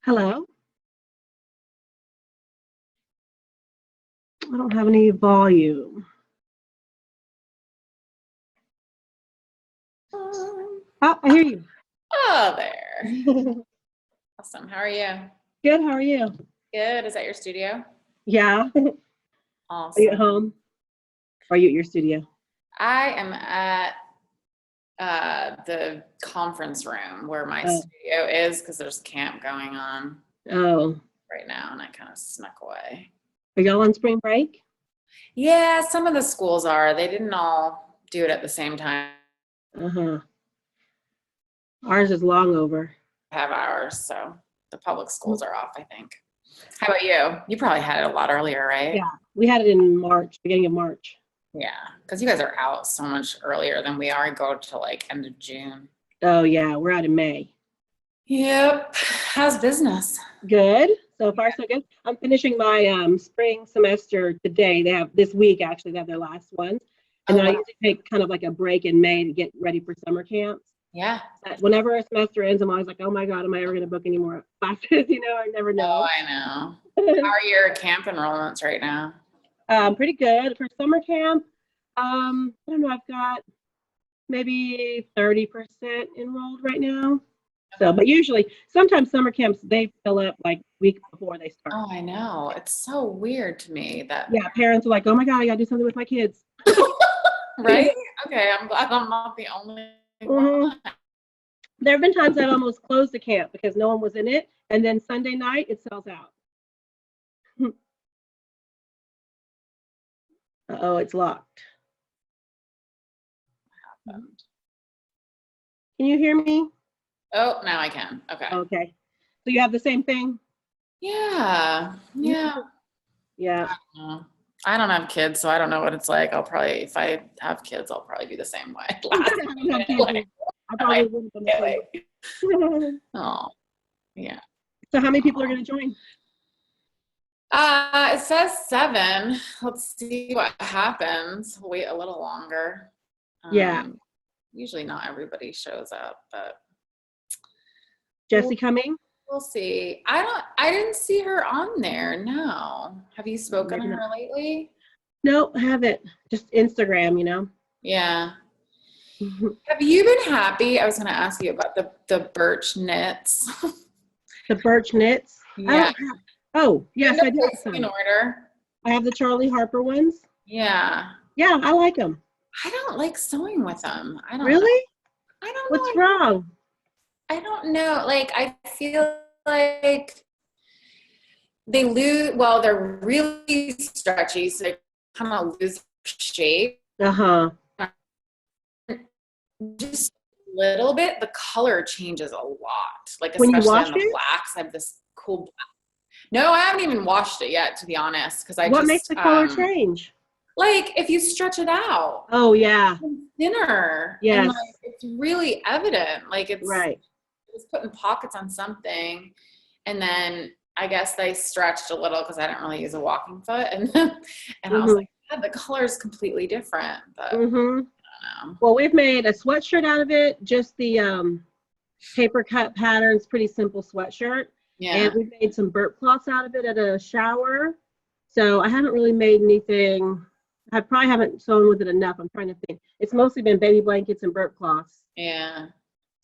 Hello. I don't have any volume. Oh, I hear you. Oh, there. Awesome. How are you? Good. How are you? Good. Is that your studio? Yeah. Are you at Awesome. home? Or are you at your studio? I am at the conference room where my Oh. studio is because there's camp going on Oh. right now, and I kind of snuck away. Are y'all on spring break? Yeah, some of the schools are. They didn't all do it at the same time. Uh-huh. Ours is long over. Have ours, so the public schools are off, I think. How about you? You probably had it a lot earlier, right? Yeah. We had it in March, beginning of March. Yeah, because you guys are out so much earlier than we are. Go to like end of June. Oh yeah, we're out in May. Yep. How's business? Good. So far so good. I'm finishing my spring semester today. They have this week actually, they have their last one. And then I wow. usually take kind of like a break in May to get ready for summer camps. Yeah. But whenever a semester ends, I'm always like, oh my God, am I ever going to book any more classes? I never know. Oh, I know. How are your camp enrollments right now? Pretty good for summer camp. I don't know. I've got maybe 30% enrolled right now. So, but usually, sometimes summer camps they fill up like week before they start. Oh, I know. It's so weird to me that. Yeah, parents are like, oh my God, I got to do something with my kids. Right? Okay, I'm glad I'm not the only one. There have been times I've almost closed the camp because no one was in it, and then Sunday night it sells out. Oh, it's locked. Can you hear me? Oh, now I can. Okay. Okay. So you have the same thing? Yeah. Yeah. Yeah. I don't have kids, so I don't know what it's like. I'll probably, if I have kids, I'll probably be the same way. I probably wouldn't have done the same. Oh, yeah. So how many people are going to join? It says 7. Let's see what happens. We'll wait a little longer. Yeah. Usually not everybody shows up, but Jessie coming? We'll see. I didn't see her on there. No. Have you spoken to her lately? No, I haven't. Just Instagram, Yeah. Have you been happy? I was going to ask you about the birch knits. The birch knits? Yeah. Oh, yes, I do. In order. I have the Charlie Harper ones. Yeah. Yeah, I like them. I don't like sewing with them. I don't Really? know. I don't know. What's wrong? I don't know. Like, I feel like they lose, well, they're really stretchy, so they kind of lose shape. Uh-huh. Just a little bit. The color changes a lot. Like, When you especially wash on the it? blacks. I have this cool black. No, I haven't even washed it yet, to be honest, because What makes the color change? Like, if you stretch it out. Oh, yeah. It's thinner. Yes. And, like, it's really evident. Like, it's right. It's putting pockets on something, and then I guess they stretched a little because I didn't really use a walking foot, and I was like, yeah, the color is completely different. But I don't know. Well, we've made a sweatshirt out of it. Just the paper cut patterns, pretty simple sweatshirt. Yeah. And we made some burp cloths out of it at a shower. So I haven't really made anything. I probably haven't sewn with it enough. I'm trying to think. It's mostly been baby blankets and burp cloths. Yeah.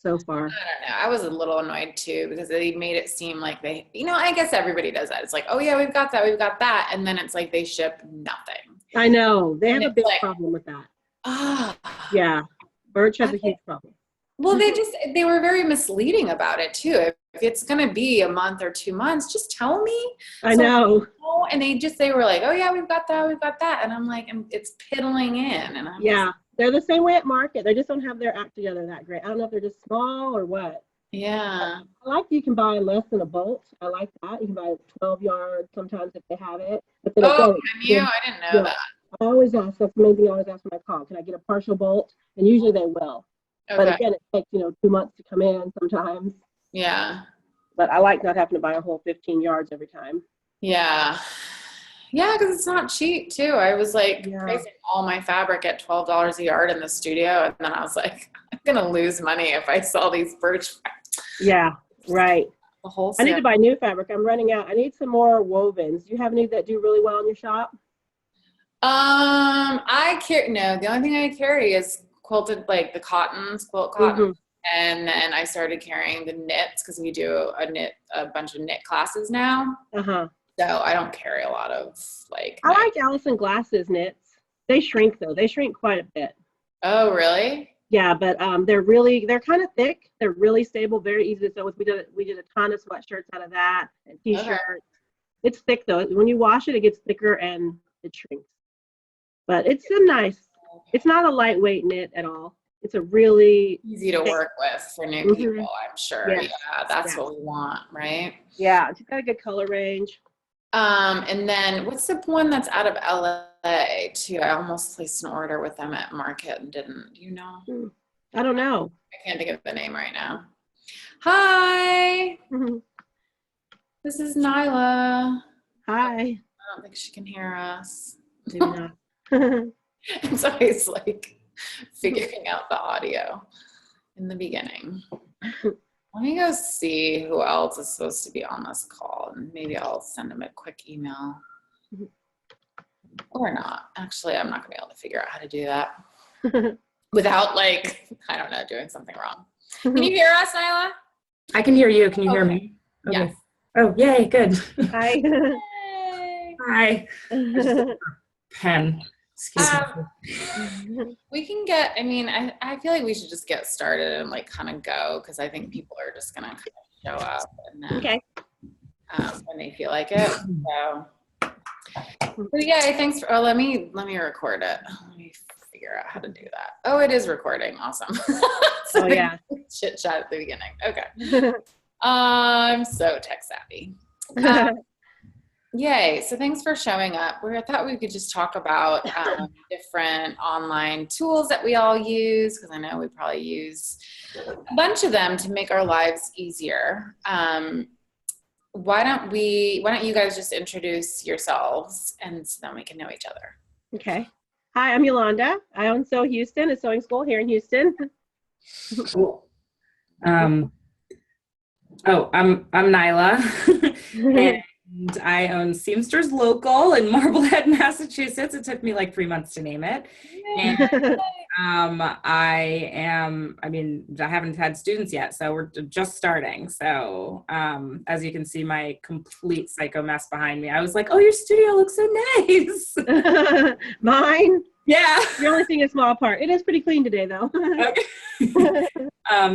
So far. I don't know. I was a little annoyed too because they made it seem like they, I guess everybody does that. It's like, oh yeah, we've got that. And then it's like they ship nothing. I know. They have a big problem with that. Yeah. Birch has a huge problem. Well, they were very misleading about it too. If it's going to be a month or 2 months, just tell me. I know. And they were like, oh yeah, we've got that. And I'm like, it's piddling in. And I'm yeah. They're the same way at market. They just don't have their act together that great. I don't know if they're just small or what. Yeah. I like you can buy less than a bolt. I like that. You can buy 12 yards sometimes if they have it. But then can you? I didn't know that. I always ask. That's the main thing I always ask when I call. Can I get a partial bolt? And usually they will. Okay. But again, it takes 2 months to come in sometimes. Yeah. But I like not having to buy a whole 15 yards every time. Yeah. Yeah, because it's not cheap too. I was like pricing all my fabric at $12 a yard in the studio, and then I was like, I'm gonna lose money if I sell these birch. Yeah, right. The I need wholesale. to buy new fabric. I'm running out. I need some more wovens. Do you have any that do really well in your shop? I carry, no, the only thing I carry is quilted, like the cottons, quilt cotton. Mm-hmm. And then I started carrying the knits because we do a bunch of knit classes now. Uh-huh. So I don't carry a lot of like I like Allison Glass's knits. They shrink though. They shrink quite a bit. Oh, really? Yeah, but they're kind of thick. They're really stable, very easy to sew with. We did a ton of sweatshirts out of that and t-shirts. Okay. It's thick though. When you wash it, it gets thicker and it shrinks. But it's it's not a lightweight knit at all. It's a really easy to work with for new people, I'm sure. Yeah, that's what we want, right? Yeah, it's got a good color range. And then what's the one that's out of LA too? I almost placed an order with them at Market and didn't. Do you know? I don't know. I can't think of the name right now. Hi. This is Nyla. Hi. I don't think she can hear us. Maybe not. It's always like figuring out the audio in the beginning. Let me go see who else is supposed to be on this call, and maybe I'll send them a quick email. Or not. Actually, I'm not going to be able to figure out how to do that without, like, I don't know, doing something wrong. Can you hear us, Nyla? I can hear you. Can you hear me? Okay. Yes. Oh, yay, good. Hi. Yay. Hi. Pen. Excuse me. We can get, I feel like we should just get started and, like, kind of go, because I think people are just going to kind of show up and then when they feel like it. So yeah, thanks for, let me record it. Let me figure out how to do that. Oh, it is recording. Awesome. So yeah. Chit chat at the beginning. Okay. I'm so tech savvy. Yay. So thanks for showing up. I thought we could just talk about different online tools that we all use, because I know we probably use a bunch of them to make our lives easier. Why don't you guys just introduce yourselves and so then we can know each other. Okay. Hi, I'm Yolanda. I own Sew Houston, a sewing school here in Houston. Cool. I'm Nyla. And I own Seamsters Local in Marblehead, Massachusetts. It took me like 3 months to name it. And I haven't had students yet, so we're just starting. So as you can see, my complete psycho mess behind me, I was like, oh, your studio looks so nice. Mine? Yeah. You're only seeing a small part. It is pretty clean today, though. Okay.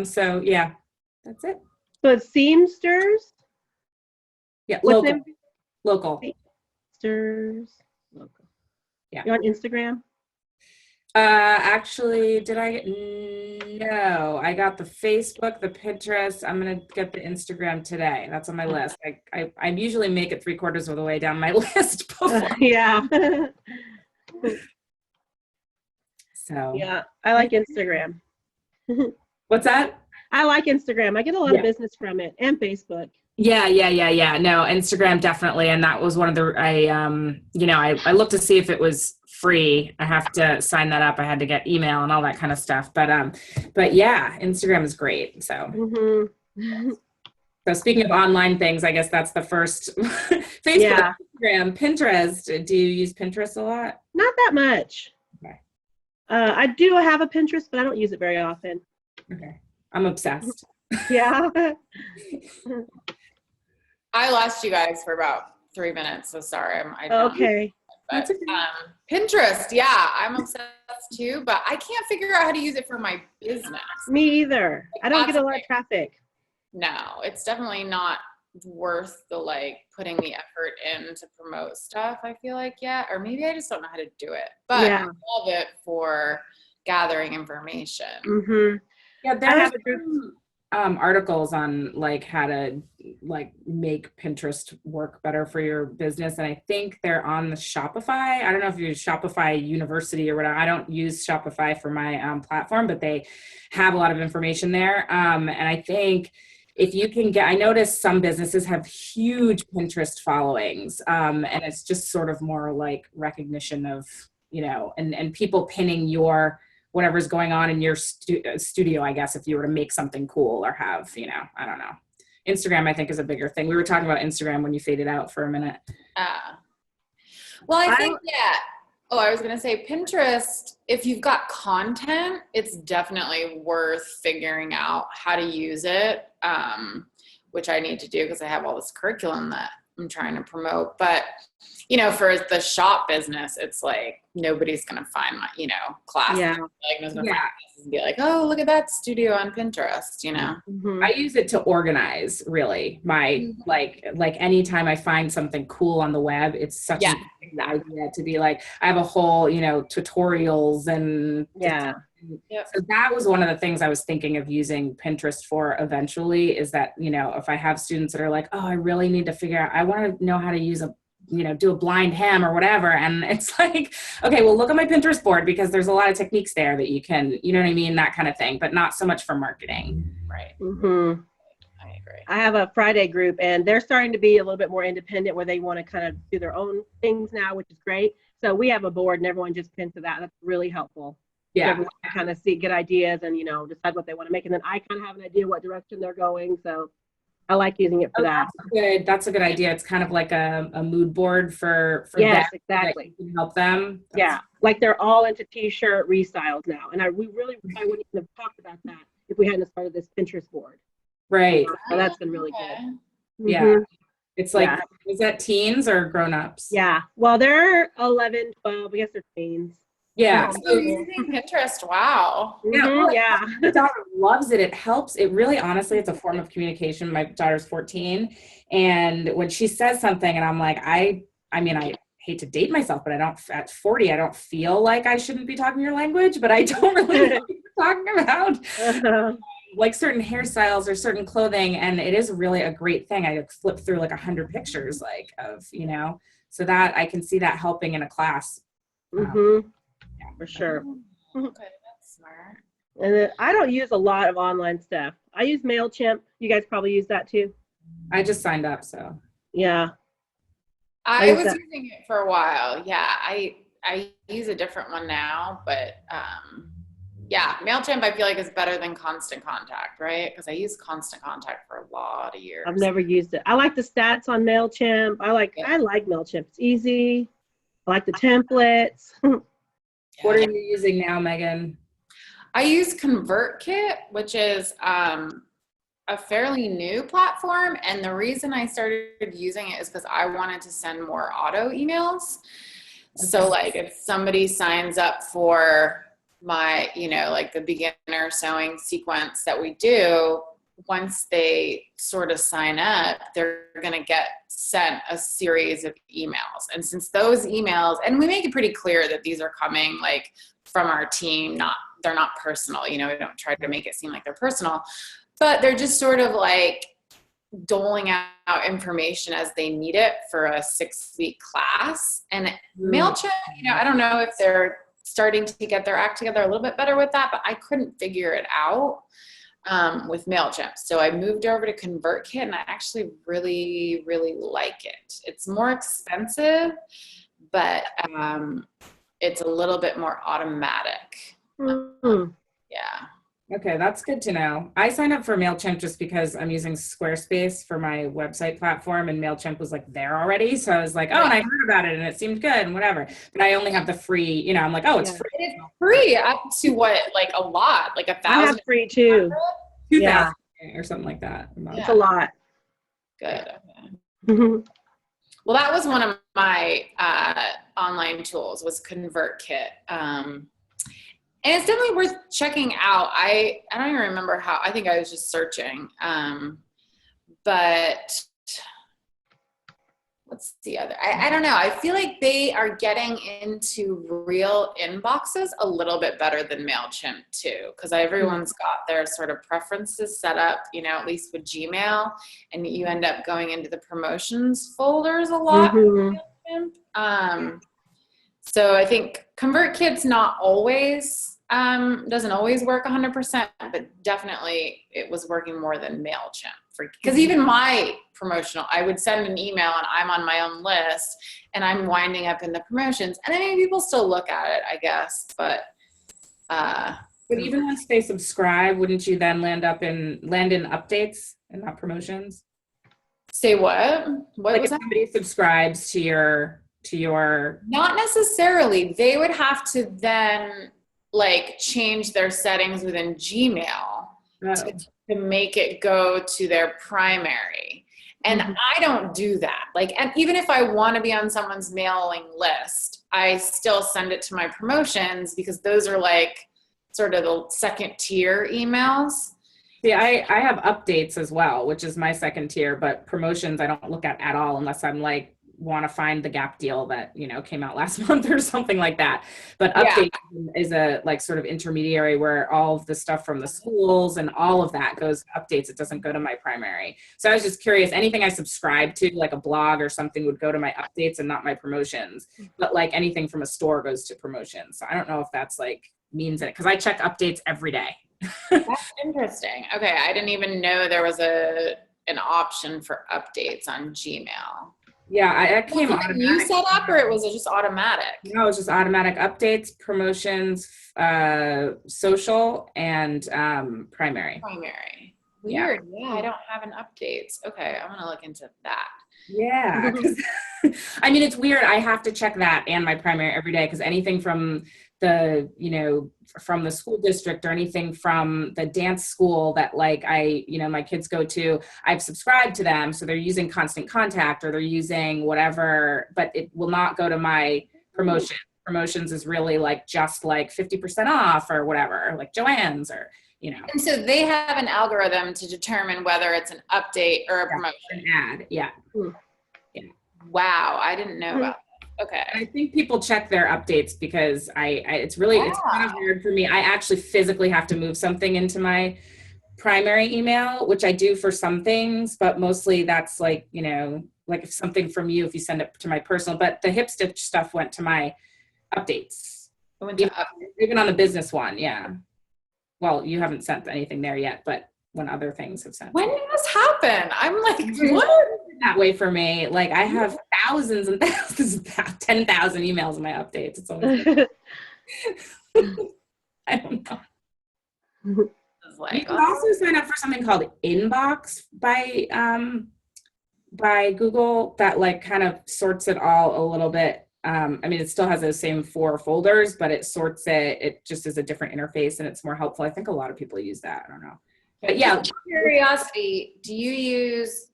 So yeah, that's it. So it's Seamsters? Yeah, What's local. Seamsters Local. Yeah. You're on Instagram? Actually, no, I got the Facebook, the Pinterest. I'm going to get the Instagram today. That's on my list. I usually make it 3/4 of the way down my list before. Yeah. So. Yeah, I like Instagram. What's that? I like Instagram. I get a lot of business from it, and Facebook. Yeah. No, Instagram definitely. And that was one of the, I looked to see if it was free. I have to sign that up. I had to get email and all that kind of stuff. But yeah, Instagram is great. So, So speaking of online things, I guess that's the first. Facebook, Instagram, Pinterest. Do you use Pinterest a lot? Not that much. Okay. I do have a Pinterest, but I don't use it very often. Okay. I'm obsessed. Yeah. I lost you guys for about 3 minutes, so sorry. Okay. But, Pinterest, yeah, I'm obsessed too, but I can't figure out how to use it for my business. Me either. I don't get a lot of traffic. No, it's definitely not worth the putting the effort in to promote stuff, I feel like yet. Or maybe I just don't know how to do it. But I love it for gathering information. Mm-hmm. Yeah, there are some articles on how to make Pinterest work better for your business, and I think they're on the Shopify. I don't know if you use Shopify University or whatever. I don't use Shopify for my platform, but they have a lot of information there. And I think if you can I notice some businesses have huge Pinterest followings, and it's just sort of more like recognition of, and people pinning your whatever's going on in your studio, I guess, if you were to make something cool or have, I don't know, Instagram, I think, is a bigger thing. We were talking about Instagram when you faded out for a minute. Well, I think, yeah. Oh, I was going to say Pinterest, if you've got content, it's definitely worth figuring out how to use it, which I need to do because I have all this curriculum that I'm trying to promote. But, you know, for the shop business, it's like nobody's going to find my, you know, class. Yeah. Like, nobody's going to find classes and be like, oh, look at that studio on Pinterest, you know? I use it to organize, really. My, like anytime I find something cool on the web, it's such a good idea to be like, I have a whole, you know, tutorials and so that was one of the things I was thinking of using Pinterest for eventually, is that, you know, if I have students that are like, oh, I really need to figure out, I want to know how to use do a blind hem or whatever. And it's like, okay, well, look at my Pinterest board because there's a lot of techniques there that you can, you know what I mean? That kind of thing, but not so much for marketing. Right. Mm-hmm. I agree. I have a Friday group and they're starting to be a little bit more independent where they want to kind of do their own things now, which is great. So we have a board and everyone just pins to that. That's really helpful. Yeah. Everyone can kind of get ideas and, you know, decide what they want to make. And then I kind of have an idea what direction they're going. So I like using it for that. That's a good idea. It's kind of like a mood board for yes, them, exactly. That you can help them. Like they're all into t-shirt restyles now. And we really probably wouldn't even have talked about that if we hadn't started this Pinterest board. Right. So that's been really good. Yeah. Mm-hmm. It's like, is that teens or grown-ups? Yeah. Well, they're 11, 12. I guess they're teens. Yeah. So using Pinterest, wow. Yeah. My daughter loves it. It helps. It really, honestly, it's a form of communication. My daughter's 14. And when she says something and I'm like, I mean, I hate to date myself, but at 40, I don't feel like I shouldn't be talking your language, but I don't really know what you're talking about. Like certain hairstyles or certain clothing. And it is really a great thing. I flip through like 100 pictures of, you know, so that I can see that helping in a class. For sure. Okay, that's smart. And then I don't use a lot of online stuff. I use MailChimp. You guys probably use that too. I just signed up, so. Yeah. I was using it for a while. Yeah, I use a different one now, but MailChimp I feel like is better than Constant Contact, right? Because I used Constant Contact for a lot of years. I've never used it. I like the stats on MailChimp. I like MailChimp. It's easy. I like the templates. What are you using now, Megan? I use ConvertKit, which is a fairly new platform. And the reason I started using it is because I wanted to send more auto emails. Okay. So like if somebody signs up for my, you know, like the beginner sewing sequence that we do, once they sort of sign up, they're going to get sent a series of emails. And since those emails, and we make it pretty clear that these are coming like from our team, they're not personal, you know, we don't try to make it seem like they're personal, but they're just sort of like doling out information as they need it for a 6-week class. And MailChimp, you know, I don't know if they're starting to get their act together a little bit better with that, but I couldn't figure it out with MailChimp. So I moved over to ConvertKit and I actually really, really like it. It's more expensive, but it's a little bit more automatic. Yeah. Okay, that's good to know. I signed up for MailChimp just because I'm using Squarespace for my website platform and MailChimp was like there already. So I was like, oh, and I heard about it and it seemed good and whatever. But I only have the free, you know, I'm like, oh, it's free. It's free up to what, like a lot, like 1,000. I have free too. 2,000 or something like that. It's a lot. Good. Okay. Well, that was one of my online tools was ConvertKit. And it's definitely worth checking out. I don't even remember how, I think I was just searching. But what's the other? I don't know. I feel like they are getting into real inboxes a little bit better than MailChimp too, because everyone's got their sort of preferences set up, you know, at least with Gmail, and you end up going into the promotions folders a lot. With MailChimp. So I think ConvertKit's not always, doesn't always work 100%, but definitely it was working more than MailChimp. Because even my promotional, I would send an email and I'm on my own list and I'm winding up in the promotions. And I mean, people still look at it, I guess, but But even once they subscribe, wouldn't you then land in updates and not promotions? Say what? What Like was if that? somebody subscribes to your Not necessarily. They would have to then like change their settings within Gmail to make it go to their primary. And I don't do that. Like, and even if I want to be on someone's mailing list, I still send it to my promotions because those are like sort of the second tier emails. Yeah, I have updates as well, which is my second tier, but promotions I don't look at all unless I'm like want to find the Gap deal that, you know, came out last month or something like that. But update is a like sort of intermediary where all of the stuff from the schools and all of that goes updates. It doesn't go to my primary. So I was just curious, anything I subscribe to, like a blog or something, would go to my updates and not my promotions. But like anything from a store goes to promotions. So I don't know if that's like means it, because I check updates every day. That's interesting. Okay, I didn't even know there was an option for updates on Gmail. Yeah, it came automatic. You set up, or was it just automatic? No, it was just automatic updates, promotions, social, and primary. Primary. Weird. Yeah, I don't have an updates. Okay, I'm gonna look into that. Yeah, 'cause I mean, it's weird. I have to check that and my primary every day because anything from the, you know, from the school district or anything from the dance school that like my kids go to, I've subscribed to them. So they're using Constant Contact or they're using whatever, but it will not go to my promotion. Promotions is really like just like 50% off or whatever, like Joann's or, you know. And so they have an algorithm to determine whether it's an update or a promotion. An ad, yeah. Wow, I didn't know about that. Okay. I think people check their updates because it's kind of hard for me. I actually physically have to move something into my primary email, which I do for some things, but mostly that's like, you know, like if something from you, if you send it to my personal, but the Hipstitch stuff went to my updates. Even on the business one, yeah. Well, you haven't sent anything there yet, but when other things have sent. When did this happen? I'm like, what? That way for me. Like I have thousands and thousands, 10,000 emails in my updates. It's always I don't know. Like, you can also sign up for something called Inbox by Google that like kind of sorts it all a little bit. I mean, it still has those same 4 folders, but it sorts it. It just is a different interface and it's more helpful. I think a lot of people use that. I don't know. But yeah. Curiosity, do you use,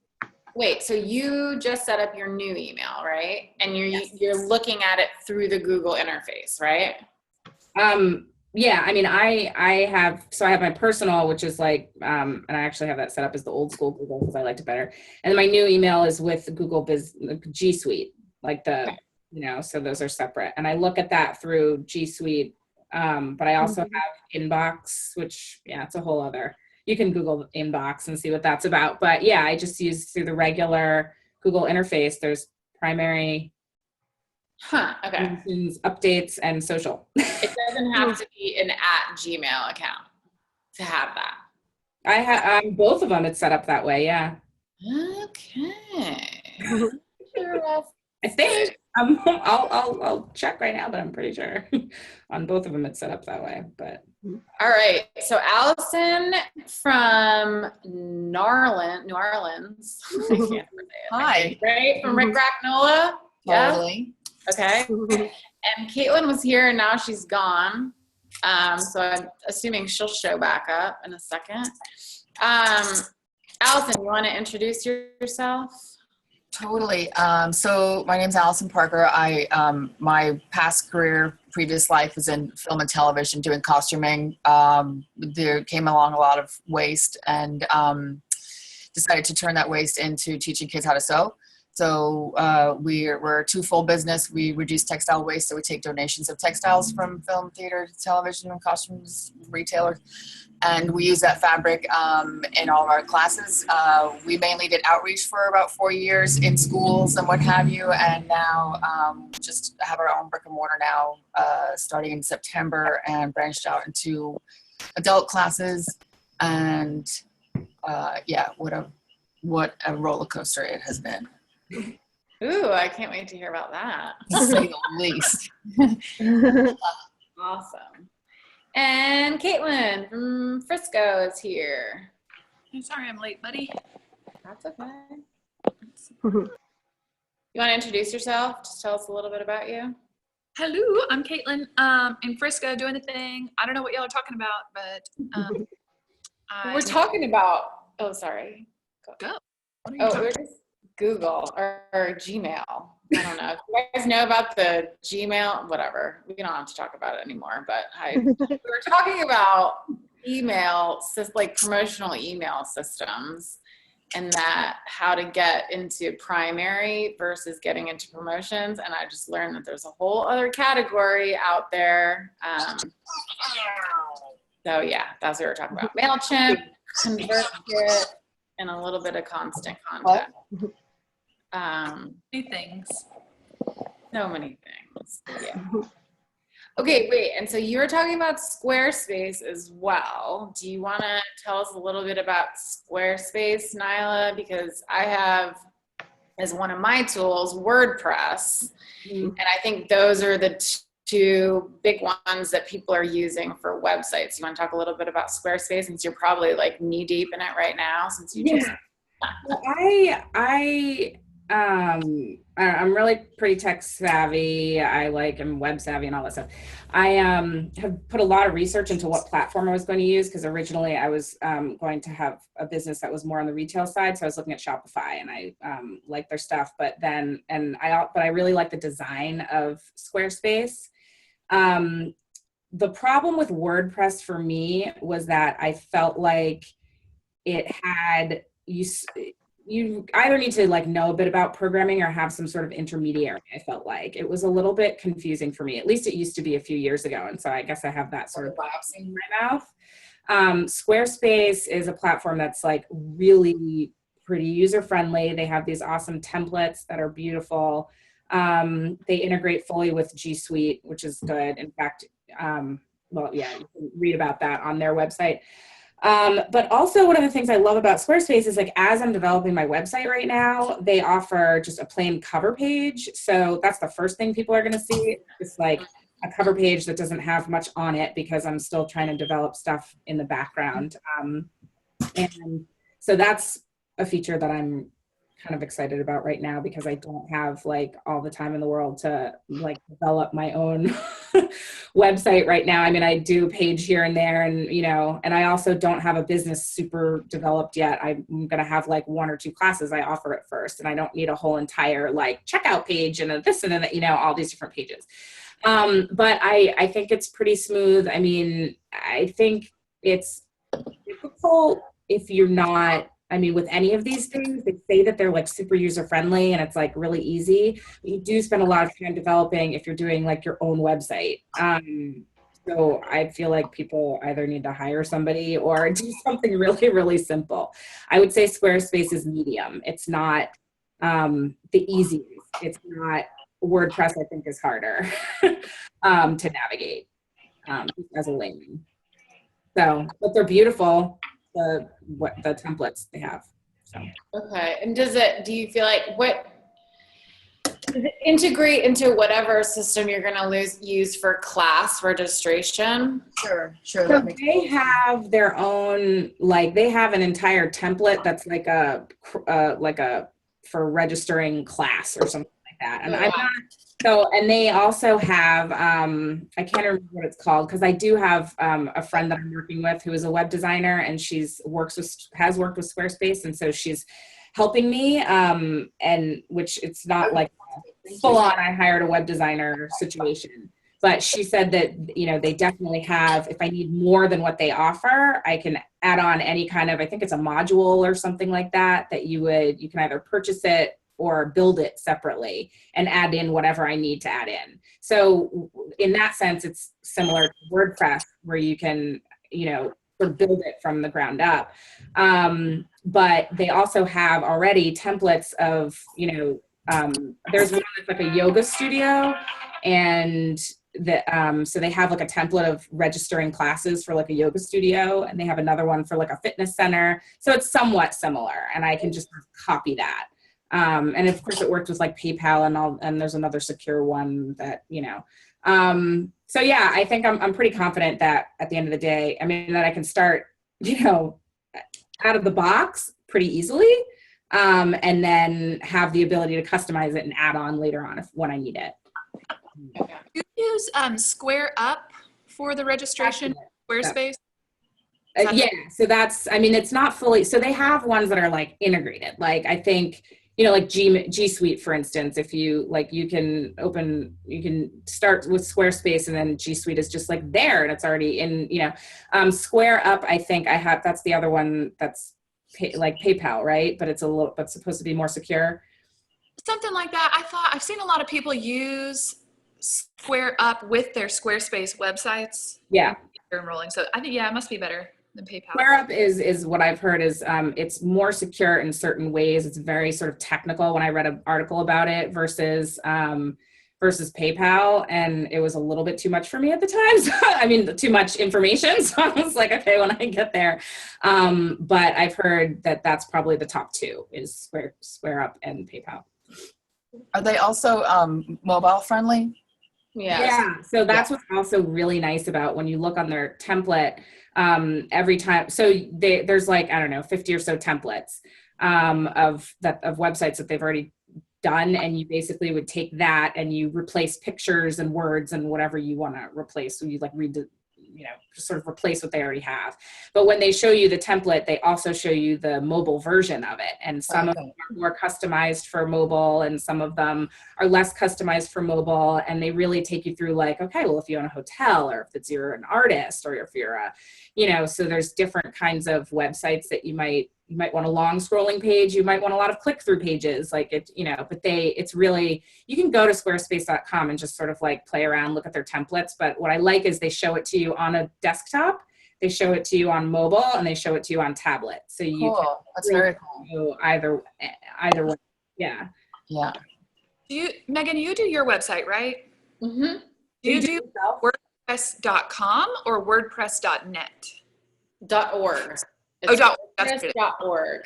so you just set up your new email, right? And you're looking at it through the Google interface, right? Yeah, I mean, I have my personal, which is like, and I actually have that set up as the old school Google because I liked it better. And my new email is with Google G Suite, like the, you know, so those are separate. And I look at that through G Suite, but I also have Inbox, which, yeah, it's a whole other. You can Google Inbox and see what that's about. But yeah, I just use through the regular Google interface. There's primary, updates, and social. It doesn't have to be an @Gmail account to have that. I have both of them. It's set up that way. Yeah. Okay. I think I'll check right now, but I'm pretty sure on both of them it's set up that way. But all right. So Allison from New Orleans. Hi. Right? From Rick Racknola? Totally. Okay. And Caitlin was here and now she's gone. So I'm assuming she'll show back up in a second. Allison, you want to introduce yourself? Totally. So my name's Allison Parker. My past career, previous life was in film and television doing costuming. There came along a lot of waste and decided to turn that waste into teaching kids how to sew. So we're a two-fold business. We reduce textile waste, so we take donations of textiles from film, theater, television, and costumes retailers, and we use that fabric in all of our classes. We mainly did outreach for about 4 years in schools and what have you, and now just have our own brick and mortar now, starting in September, and branched out into adult classes. And yeah, what a roller coaster it has been. Ooh, I can't wait to hear about that. To say the least. Awesome. And Caitlin from Frisco is here. I'm sorry I'm late, buddy. That's okay. You want to introduce yourself? Just tell us a little bit about you. Hello, I'm Caitlin in Frisco doing the thing. I don't know what y'all are talking about, but we're talking about, oh, sorry. Go. We're just Google or Gmail. I don't know. If you guys know about the Gmail, whatever. We don't have to talk about it anymore, but we were talking about email, like promotional email systems, and that how to get into primary versus getting into promotions. And I just learned that there's a whole other category out there. So yeah, that's what we're talking about. MailChimp, ConvertKit, and a little bit of Constant Contact. Many things. So many things. Yeah. Okay, wait. And so you were talking about Squarespace as well. Do you want to tell us a little bit about Squarespace, Nyla? Because I have, as one of my tools, WordPress. And I think those are the two big ones that people are using for websites. You want to talk a little bit about Squarespace, since you're probably like knee deep in it right now, since you just. Well, I'm really pretty tech savvy. I'm web savvy and all that stuff. I have put a lot of research into what platform I was going to use, because originally I was going to have a business that was more on the retail side. So I was looking at Shopify, and I like their stuff, but I really like the design of Squarespace. The problem with WordPress for me was that I felt like it had you either need to like know a bit about programming or have some sort of intermediary. I felt like it was a little bit confusing for me. At least it used to be a few years ago. And so I guess I have that sort of lapse in my mouth. Squarespace is a platform that's like really pretty user-friendly. They have these awesome templates that are beautiful. They integrate fully with G Suite, which is good. In fact, you can read about that on their website. But also one of the things I love about Squarespace is like, as I'm developing my website right now, they offer just a plain cover page. So that's the first thing people are going to see. It's like a cover page that doesn't have much on it, because I'm still trying to develop stuff in the background. And so that's a feature that I'm kind of excited about right now, because I don't have like all the time in the world to like develop my own website right now. I mean, I do page here and there, and and I also don't have a business super developed yet. I'm going to have like 1 or 2 classes I offer at first, and I don't need a whole entire like checkout page and this and then all these different pages. But I think it's pretty smooth. I mean, I think it's difficult if you're not, with any of these things. They say that they're like super user friendly and it's like really easy. You do spend a lot of time developing if you're doing like your own website. So I feel like people either need to hire somebody or do something really, really simple. I would say Squarespace is medium. It's not the easiest. It's not WordPress, I think, is harder to navigate as a layman. So, but they're beautiful. The templates they have. So. Okay. And does you feel like does it integrate into whatever system you're going to use for class registration? Sure. So they have their own, they have an entire template that's like a for registering class or something like that. And and they also have, I can't remember what it's called, because I do have a friend that I'm working with who is a web designer, and has worked with Squarespace, and so she's helping me, and which it's not like full on I hired a web designer situation. But she said that, they definitely have, if I need more than what they offer, I can add on any kind of, I think it's a module or something like that you can either purchase it or build it separately and add in whatever I need to add in. So in that sense, it's similar to WordPress, where you can, sort of build it from the ground up. But they also have already templates of, there's one that's like a yoga studio, and so they have like a template of registering classes for like a yoga studio, and they have another one for like a fitness center. So it's somewhat similar, and I can just copy that. And of course it worked with like PayPal and there's another secure one that, So yeah, I think I'm pretty confident that at the end of the day, I mean, that I can start, out of the box pretty easily. And then have the ability to customize it and add on later on when I need it. Okay. Do you use Square Up for the registration? Squarespace? Yeah, so it's not fully, so they have ones that are like integrated. Like I think, like G Suite, for instance, if you you can start with Squarespace and then G Suite is just like there and it's already in, Square Up, I think that's the other one that's like PayPal, right? But it's supposed to be more secure. Something like that. I've seen a lot of people use Square Up with their Squarespace websites. Yeah. They're enrolling. So I think, it must be better than PayPal. Square Up is what I've heard is it's more secure in certain ways. It's very sort of technical when I read an article about it versus PayPal, and it was a little bit too much for me at the time. So, too much information. So I was like, okay, when I get there. But I've heard that that's probably the top two is Square Up and PayPal. Are they also mobile friendly? Yeah. So that's what's also really nice about when you look on their template every time. So there's 50 or so templates of websites that they've already done, and you basically would take that and you replace pictures and words and whatever you want to replace. So you read the just sort of replace what they already have. But when they show you the template, they also show you the mobile version of it. And some of them are more customized for mobile and some of them are less customized for mobile. And they really take you through okay, well, if you own a hotel or if you're an artist or if you're so there's different kinds of websites that you might want a long scrolling page. You might want a lot of click-through pages, but it's really, you can go to squarespace.com and just sort of play around, look at their templates. But what I like is they show it to you on a desktop, they show it to you on mobile, and they show it to you on tablet. So you can That's very cool. go either way. Yeah. Yeah. Megan, you do your website, right? Mm-hmm. Do you do WordPress.com or WordPress.net? .org. That's .org.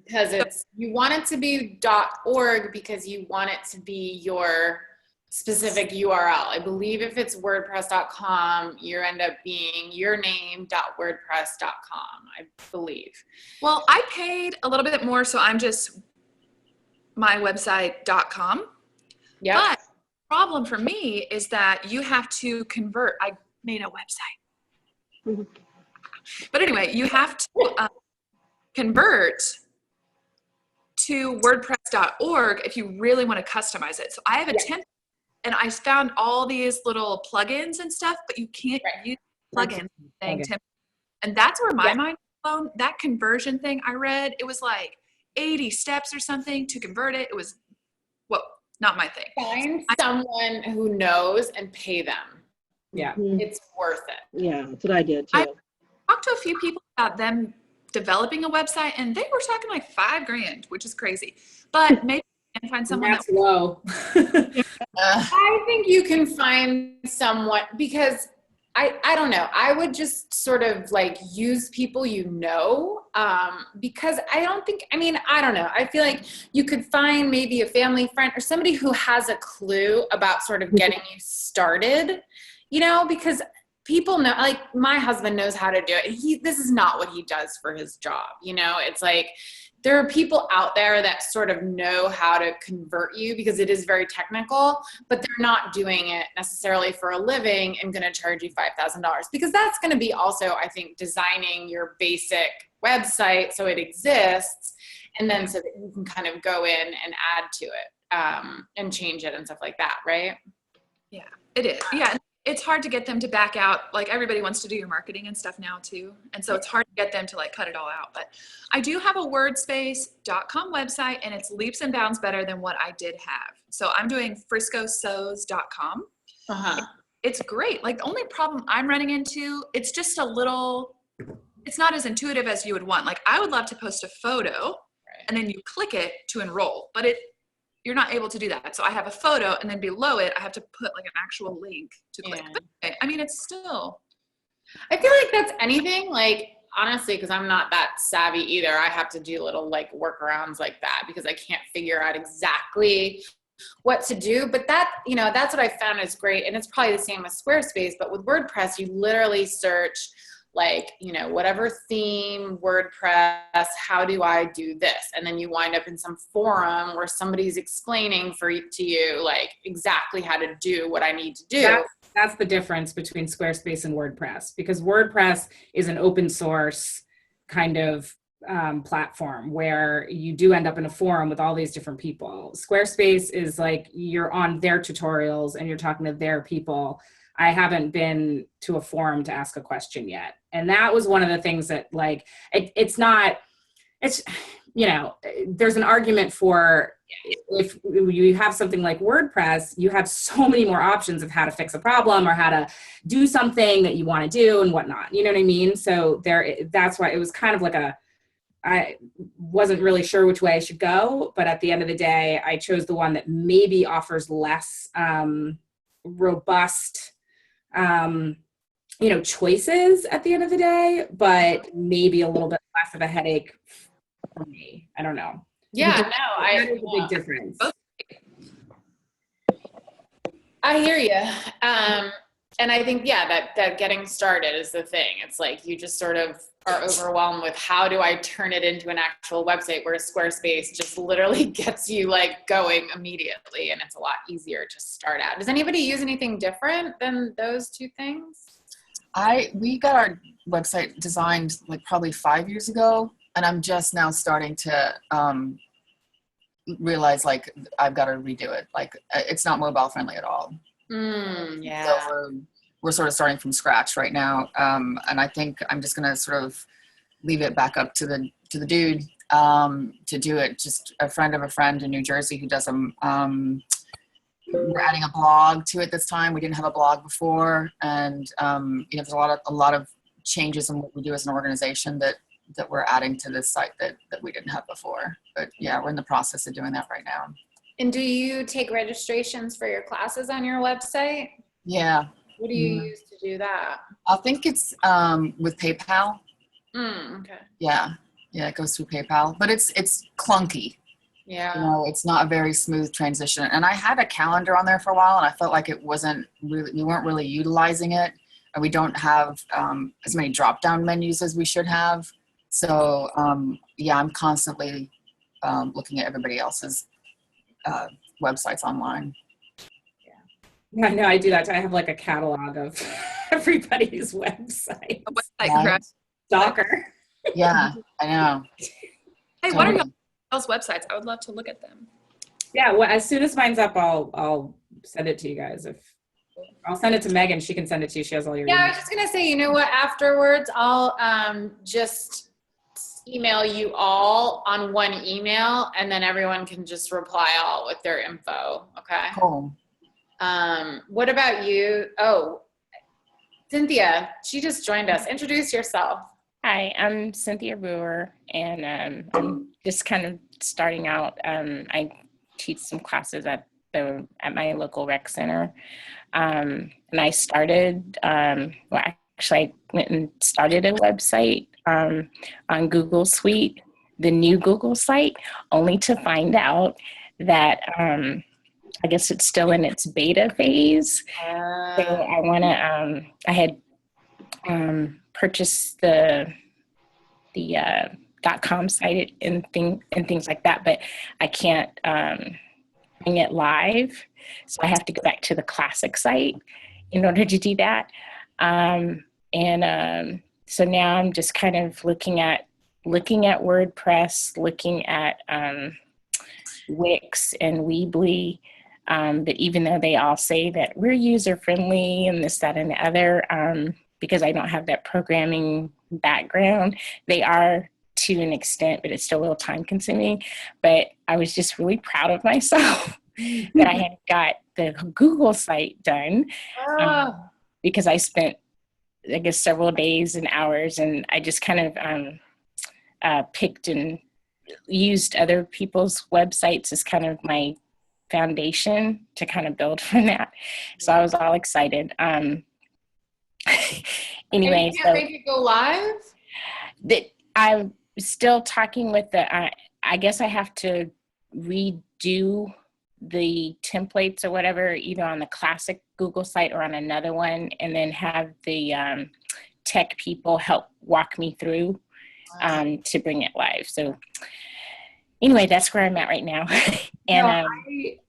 Because you want it to be .org because you want it to be your specific URL. I believe if it's WordPress.com, you end up being your name.wordpress.com, I believe. Well, I paid a little bit more, so I'm just mywebsite.com. Yeah. But the problem for me is that you have to convert. I made a website. But anyway, you have to convert to WordPress.org if you really want to customize it. So I have a template, and I found all these little plugins and stuff, but you can't use plugins saying template. And that's where my mind was blown. That conversion thing I read, it was 80 steps or something to convert it. It was, not my thing. Find someone who knows and pay them. Yeah. It's worth it. Yeah, that's what I did too. Talked to a few people about them developing a website, and they were talking $5,000, which is crazy. But maybe you can find someone that's low. I think you can find someone, because I don't know. I would just sort of use people because I don't know. I feel like you could find maybe a family friend or somebody who has a clue about sort of getting you started, because people know, my husband knows how to do it. This is not what he does for his job. It's there are people out there that sort of know how to convert you because it is very technical, but they're not doing it necessarily for a living and going to charge you $5,000, because that's going to be also, I think, designing your basic website so it exists, and then so that you can kind of go in and add to it and change it and stuff like that, right? Yeah, it is. Yeah. It's hard to get them to back out. Everybody wants to do your marketing and stuff now too. And so it's hard to get them to cut it all out. But I do have a wordspace.com website, and it's leaps and bounds better than what I did have. So I'm doing friscosews.com. It's great. The only problem I'm running into, it's just it's not as intuitive as you would want. I would love to post a photo and then you click it to enroll, but you're not able to do that. So I have a photo, and then below it, I have to put an actual link to click. Yeah. It's still. I feel like that's anything, honestly, because I'm not that savvy either. I have to do little workarounds like that because I can't figure out exactly what to do. But that, that's what I found is great. And it's probably the same with Squarespace, but with WordPress, you literally search like, whatever theme, WordPress, how do I do this? And then you wind up in some forum where somebody's explaining to you, like exactly how to do what I need to do. That's the difference between Squarespace and WordPress, because WordPress is an open source kind of platform where you do end up in a forum with all these different people. Squarespace is like you're on their tutorials and you're talking to their people. I haven't been to a forum to ask a question yet. And that was one of the things that like, there's an argument for if you have something like WordPress, you have so many more options of how to fix a problem or how to do something that you want to do and whatnot. You know what I mean? So that's why it was kind of like I wasn't really sure which way I should go, but at the end of the day, I chose the one that maybe offers less robust choices at the end of the day, but maybe a little bit less of a headache for me. I don't know. Yeah, that is a big difference. I hear you. And I think, that getting started is the thing. It's like you just sort of are overwhelmed with how do I turn it into an actual website, whereas Squarespace just literally gets you like going immediately, and it's a lot easier to start out. Does anybody use anything different than those two things? We got our website designed like probably 5 years ago, and I'm just now starting to realize like I've got to redo it. Like it's not mobile friendly at all. Yeah. So we're sort of starting from scratch right now, and I think I'm just gonna sort of leave it back up to the dude to do it. Just a friend of a friend in New Jersey who does them. We're adding a blog to it this time. We didn't have a blog before, and there's a lot of changes in what we do as an organization that we're adding to this site that we didn't have before. But yeah, we're in the process of doing that right now. And do you take registrations for your classes on your website? Yeah. What do you use to do that? I think it's with PayPal. Okay. Yeah, it goes through PayPal, but it's clunky. Yeah. It's not a very smooth transition. And I had a calendar on there for a while, and I felt like we weren't really utilizing it, and we don't have as many drop-down menus as we should have. So I'm constantly looking at everybody else's websites online. Yeah, no, I do that. I have like a catalog of everybody's website. Website Stalker. Yeah, I know. Hey, what are y'all's websites? I would love to look at them. Yeah, well, as soon as mine's up, I'll send it to you guys. I'll send it to Megan. She can send it to you. She has all your. Yeah, I was just gonna say, you know what? Afterwards, I'll just email you all on one email, and then everyone can just reply all with their info. Okay. Cool. What about you? Oh, Cynthia, she just joined us. Introduce yourself. Hi, I'm Cynthia Brewer, and I'm just kind of starting out. I teach some classes at my local rec center, and I started. I went and started a website on Google Suite, the new Google site, only to find out that I guess it's still in its beta phase. So I had purchased the .com site and things like that, but I can't bring it live. So I have to go back to the classic site in order to do that. So now I'm just kind of looking at WordPress, looking at Wix and Weebly. But even though they all say that we're user-friendly and this, that, and the other, because I don't have that programming background, they are to an extent, but it's still a little time-consuming. But I was just really proud of myself that I had got the Google site done, because I spent, I guess, several days and hours, and I just kind of picked and used other people's websites as kind of my foundation to kind of build from that. So I was all excited. Anyway, and you can't make it go live? I'm still talking with I guess I have to redo the templates or whatever, either on the classic Google site or on another one, and then have the tech people help walk me through to bring it live. So anyway, that's where I'm at right now. And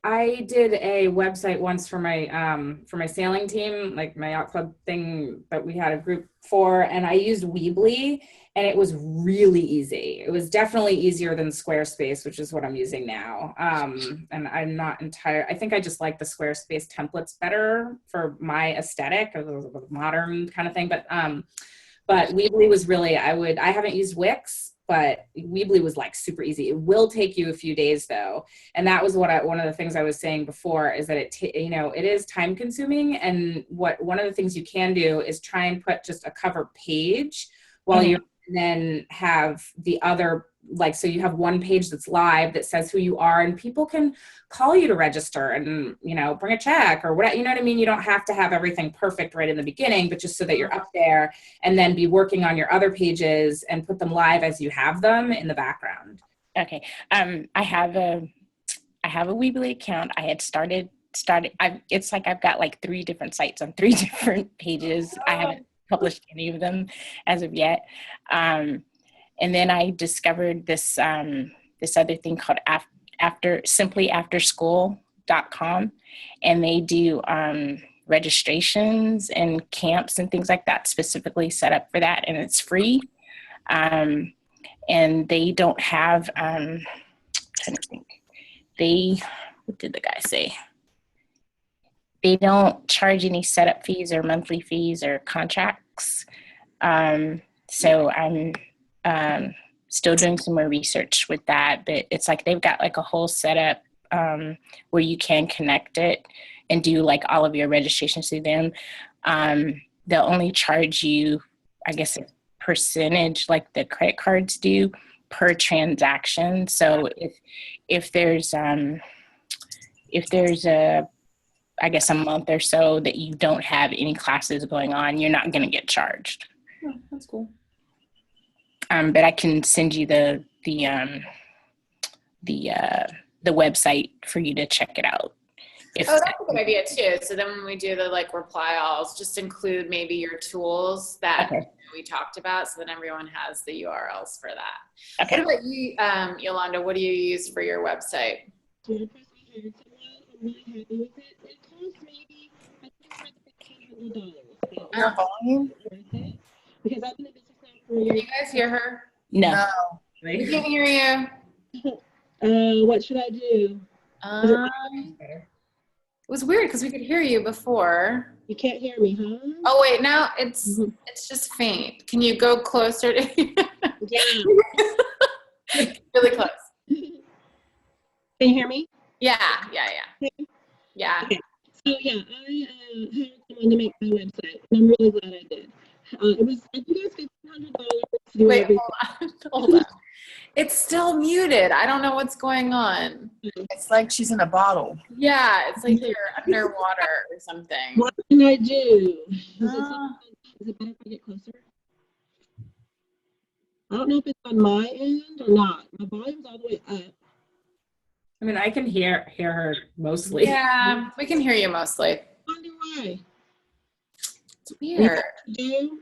I did a website once for my sailing team, like my yacht club thing that we had a group for, and I used Weebly, and it was really easy. It was definitely easier than Squarespace, which is what I'm using now. And I'm not I think I just like the Squarespace templates better for my aesthetic, of a modern kind of thing. But Weebly was really, I haven't used Wix, but Weebly was like super easy. It will take you a few days though. And that was one of the things I was saying before, is that it is time consuming. And one of the things you can do is try and put just a cover page while you then have the other, like, so you have one page that's live that says who you are, and people can call you to register and, bring a check or whatever, you know what I mean? You don't have to have everything perfect right in the beginning, but just so that you're up there, and then be working on your other pages and put them live as you have them in the background. Okay. I have a Weebly account. I had started, it's like I've got like 3 different sites on 3 different pages. I haven't published any of them as of yet. And then I discovered this other thing called simplyafterschool.com, and they do registrations and camps and things like that, specifically set up for that, and it's free. And they don't have, I'm trying to think, what did the guy say? They don't charge any setup fees or monthly fees or contracts. So I'm still doing some more research with that, but it's like they've got like a whole setup where you can connect it and do like all of your registrations through them. They'll only charge you, I guess, a percentage like the credit cards do per transaction. So if there's I guess a month or so that you don't have any classes going on, you're not going to get charged. Oh, that's cool. But I can send you the website for you to check it out. That's a good idea too. So then when we do the reply alls, just include maybe your tools that we talked about, so that everyone has the URLs for that. Okay. What about you, Yolanda? What do you use for your website? I'm really happy with it. It costs maybe, I think it's like $100. Your volume? Because I've been in business now for Can you guys hear her? No. We can't hear you. What should I do? It was weird because we could hear you before. You can't hear me, huh? Oh wait, now it's just faint. Can you go closer to? Yeah. Really close. Can you hear me? Yeah. Okay. Okay. So yeah, I hired someone to make my website, and I'm really glad I did. It was, I think it was $1,500 to do Wait, everything. hold on. It's still muted. I don't know what's going on. It's like she's in a bottle. Yeah, it's like you're underwater or something. What can I do? Is it better if I get closer? I don't know if it's on my end or not. My volume's all the way up. I mean, I can hear her mostly. Yeah, we can hear you mostly. I wonder why. It's weird. Do? You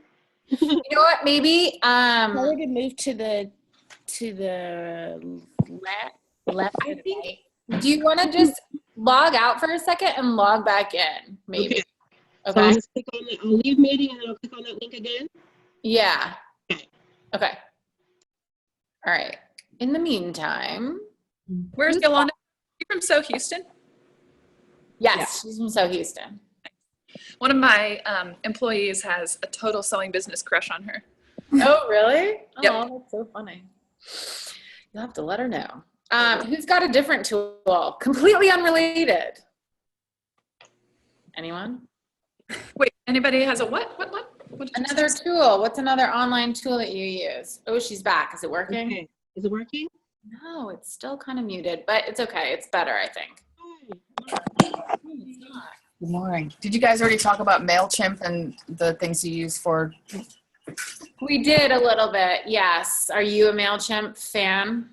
know what? Maybe Tell her to move to the left. I think. Do you want to just log out for a second and log back in? Maybe. Okay. So I'll just click on that. I'll leave meeting and then I'll click on that link again. Yeah. Okay. All right. In the meantime, Where's Yolanda? You from So Houston? yes, she's from So Houston. One of my employees has a total sewing business crush on her. Oh, really? Yep. Oh, that's so funny. You'll have to let her know. Who's got a different tool? Completely unrelated. Anyone? Wait, anybody has a what? What did you Another say? tool. What's another online tool that you use? Oh, she's back. Is it working? Okay. Is it working? No, it's still kind of muted, but it's okay. It's better, I think. Good morning. Did you guys already talk about MailChimp and the things you use for? We did a little bit, yes. Are you a MailChimp fan?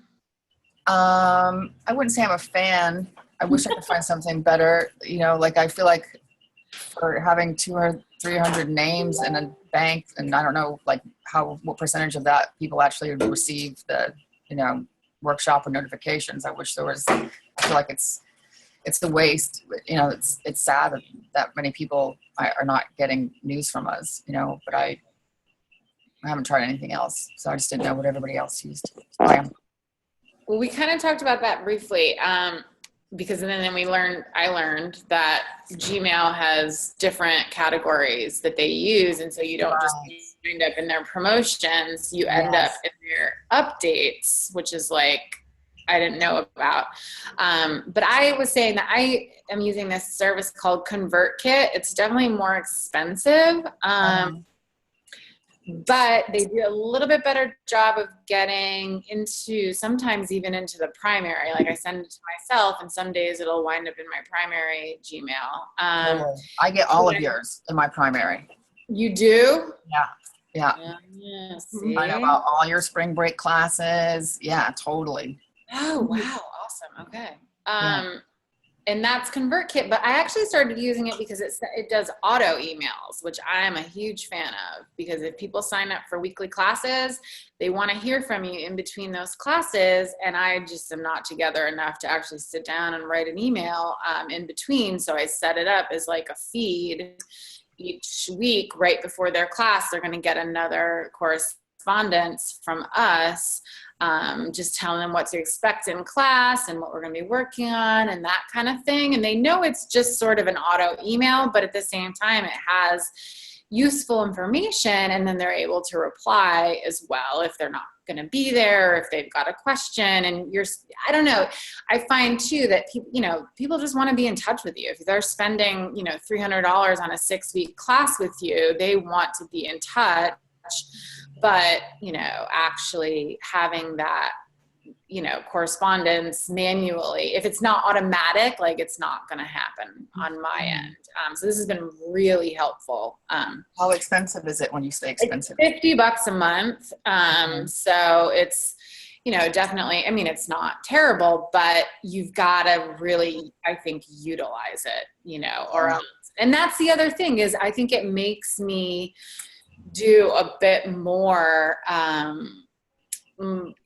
I wouldn't say I'm a fan. I wish I could find something better. You know, like I feel like for having 200, 300 names in a bank, and I don't know like what percentage of that people actually receive the, you know, workshop or notifications. I wish there was, I feel like it's the waste, you know, it's sad that many people are not getting news from us, you know, but I haven't tried anything else. So I just didn't know what everybody else used. Well, we kind of talked about that briefly, because then I learned that Gmail has different categories that they use. And so you don't just end up in their promotions, you end up in their updates, which is like, I didn't know about. But I was saying that I am using this service called ConvertKit. It's definitely more expensive. But they do a little bit better job of getting into, sometimes even into the primary. Like I send it to myself, and some days it'll wind up in my primary Gmail. I get all of yours in my primary. You do? Yeah. See? I know about all your spring break classes. Yeah, totally. Oh, wow. Awesome. Okay. And that's ConvertKit, but I actually started using it because it does auto emails, which I am a huge fan of, because if people sign up for weekly classes, they want to hear from you in between those classes. And I just am not together enough to actually sit down and write an email in between. So I set it up as like a feed each week. Right before their class, they're going to get another correspondence from us, just telling them what to expect in class and what we're going to be working on and that kind of thing. And they know it's just sort of an auto email, but at the same time, it has useful information, and then they're able to reply as well if they're not going to be there, or if they've got a question. And I don't know, I find too that people just want to be in touch with you. If they're spending, $300 on a 6-week class with you, they want to be in touch. But, actually having that, correspondence manually, if it's not automatic, like it's not going to happen on my end. So this has been really helpful. How expensive is it when you say expensive? It's $50 a month. So it's, definitely, I mean, it's not terrible, but you've got to really, I think, utilize it, or else. And that's the other thing is I think it makes me do a bit more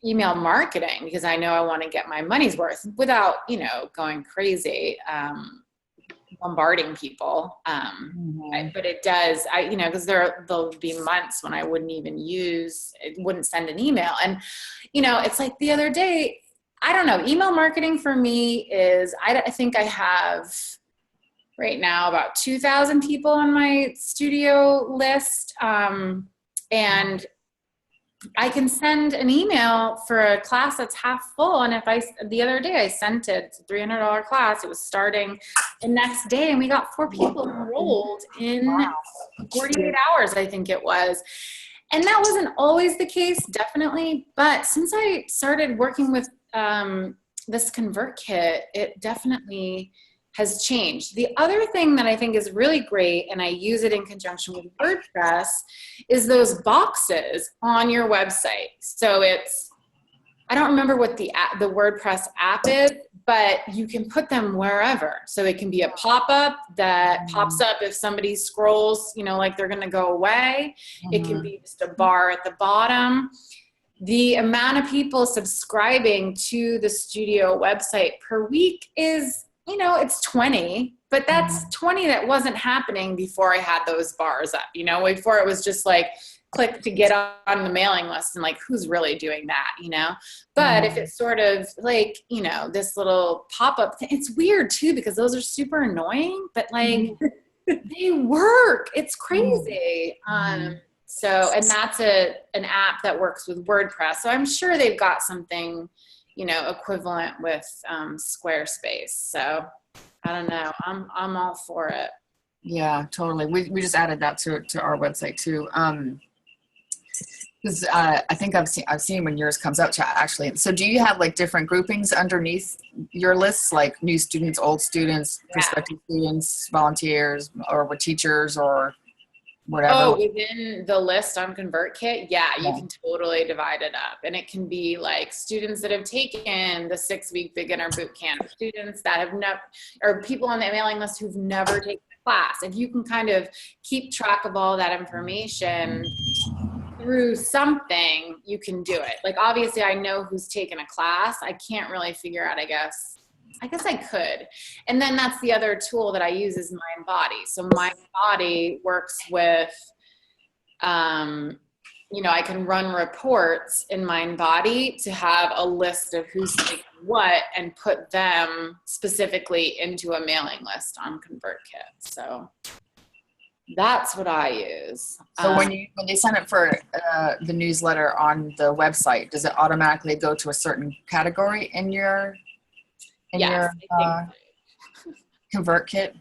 email marketing, because I know I want to get my money's worth without, going crazy, bombarding people. But it does, because there'll be months when I wouldn't send an email. And, it's like the other day, I don't know, email marketing for me is, I think I have right now about 2,000 people on my studio list. And I can send an email for a class that's half full. And the other day I sent it, it's a $300 class. It was starting the next day, and we got 4 people enrolled in 48 hours, I think it was. And that wasn't always the case, definitely. But since I started working with this ConvertKit, it definitely has changed. The other thing that I think is really great, and I use it in conjunction with WordPress, is those boxes on your website. So I don't remember what the WordPress app is, but you can put them wherever. So it can be a pop-up that pops up if somebody scrolls, like they're going to go away. It can be just a bar at the bottom. The amount of people subscribing to the studio website per week is, it's 20, but that's 20 that wasn't happening before I had those bars up, before it was just like click to get on the mailing list, and like, who's really doing that, but if it's sort of like, this little pop-up thing, it's weird too, because those are super annoying, but like they work. It's crazy. So, and that's an app that works with WordPress. So I'm sure they've got something, equivalent with Squarespace. So I don't know. I'm all for it. Yeah, totally. We just added that to our website too. Because I think I've seen when yours comes out, actually. So do you have like different groupings underneath your lists, like new students, old students, prospective students, volunteers, or with teachers, or? whatever? Oh, within the list on ConvertKit, yeah, you Yeah. can totally divide it up. And it can be like students that have taken the 6-week beginner boot camp, students that have never, or people on the mailing list who've never taken a class. If you can kind of keep track of all that information through something, you can do it. Like, obviously I know who's taken a class. I can't really figure out, I guess I could. And then that's the other tool that I use is MindBody. So MindBody works with, I can run reports in MindBody to have a list of who's taken what and put them specifically into a mailing list on ConvertKit. So that's what I use. So when they sign up for the newsletter on the website, does it automatically go to a certain category in your yes, I think ConvertKit?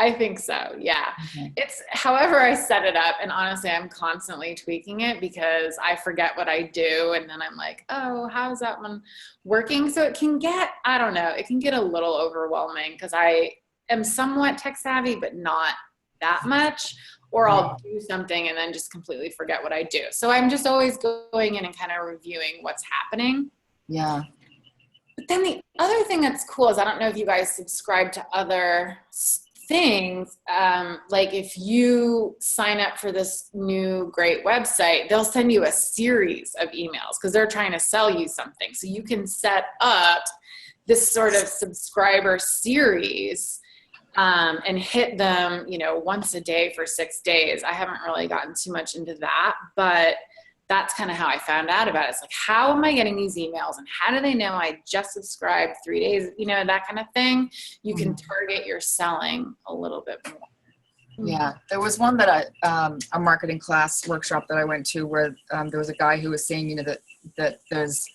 I think so. Yeah. Okay. It's however I set it up. And honestly, I'm constantly tweaking it because I forget what I do. And then I'm like, oh, how's that one working? So it can get, I don't know, it can get a little overwhelming because I am somewhat tech savvy, but not that much. Or I'll do something and then just completely forget what I do. So I'm just always going in and kind of reviewing what's happening. Yeah. But then the other thing that's cool is I don't know if you guys subscribe to other things. Like if you sign up for this new great website, they'll send you a series of emails because they're trying to sell you something. So you can set up this sort of subscriber series and hit them, once a day for 6 days. I haven't really gotten too much into that, but that's kind of how I found out about it. It's like, how am I getting these emails and how do they know I just subscribed 3 days, that kind of thing. You can target your selling a little bit more. Yeah, there was one that a marketing class workshop that I went to where there was a guy who was saying, that there's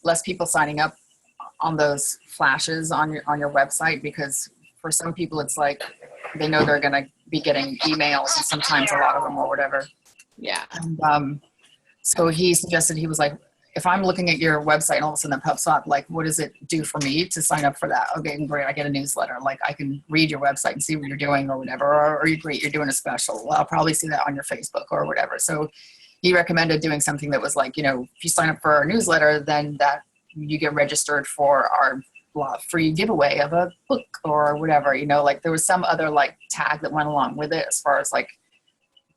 less people signing up on those flashes on your website because for some people it's like they know they're going to be getting emails and sometimes a lot of them or whatever. Yeah. And, so he suggested, he was like, if I'm looking at your website and all of a sudden that pops up, like, what does it do for me to sign up for that? Okay, great. I get a newsletter. Like I can read your website and see what you're doing or whatever. Or you're great. You're doing a special. Well, I'll probably see that on your Facebook or whatever. So he recommended doing something that was like, if you sign up for our newsletter, then that you get registered for our free giveaway of a book or whatever, like there was some other like tag that went along with it as far as like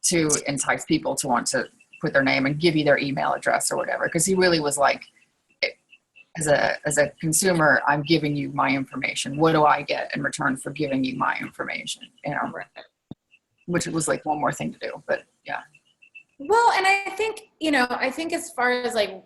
to entice people to want to put their name and give you their email address or whatever. Cause he really was like, as a consumer, I'm giving you my information. What do I get in return for giving you my information? Which was like one more thing to do, but yeah. Well, and I think, as far as like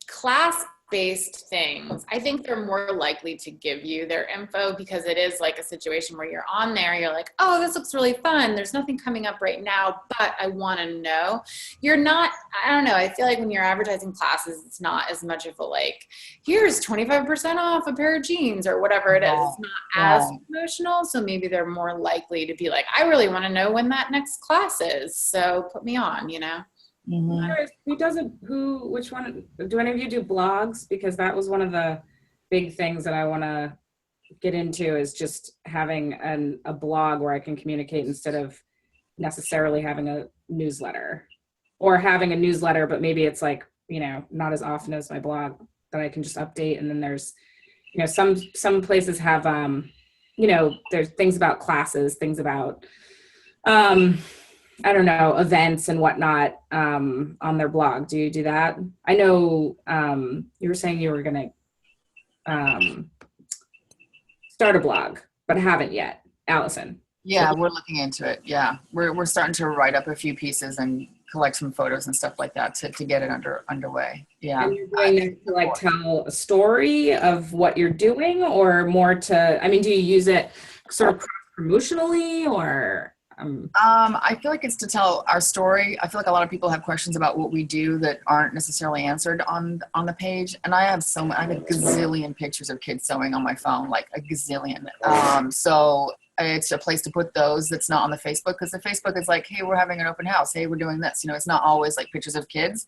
class-based things, I think they're more likely to give you their info because it is like a situation where you're on there, you're like, oh, this looks really fun. There's nothing coming up right now, but I want to know. You're not, I don't know. I feel like when you're advertising classes, it's not as much of a like, here's 25% off a pair of jeans or whatever it is. It's not as promotional. So maybe they're more likely to be like, I really want to know when that next class is. So put me on, Mm-hmm. Which one, do any of you do blogs? Because that was one of the big things that I want to get into is just having a blog where I can communicate instead of necessarily having a newsletter or having a newsletter, but maybe it's like, not as often as my blog that I can just update. And then there's, some places have, there's things about classes, things about, I don't know, events and whatnot on their blog. Do you do that? I know you were saying you were going to start a blog, but haven't yet. Allison. Yeah, we're looking into it. Yeah, we're starting to write up a few pieces and collect some photos and stuff like that to get it underway. Yeah. And you're doing it to like tell a story of what you're doing or more to, do you use it sort of promotionally or... I feel like it's to tell our story. I feel like a lot of people have questions about what we do that aren't necessarily answered on the page. And I have I have a gazillion pictures of kids sewing on my phone, like a gazillion. So it's a place to put those that's not on the Facebook because the Facebook is like, hey, we're having an open house. Hey, we're doing this. It's not always like pictures of kids.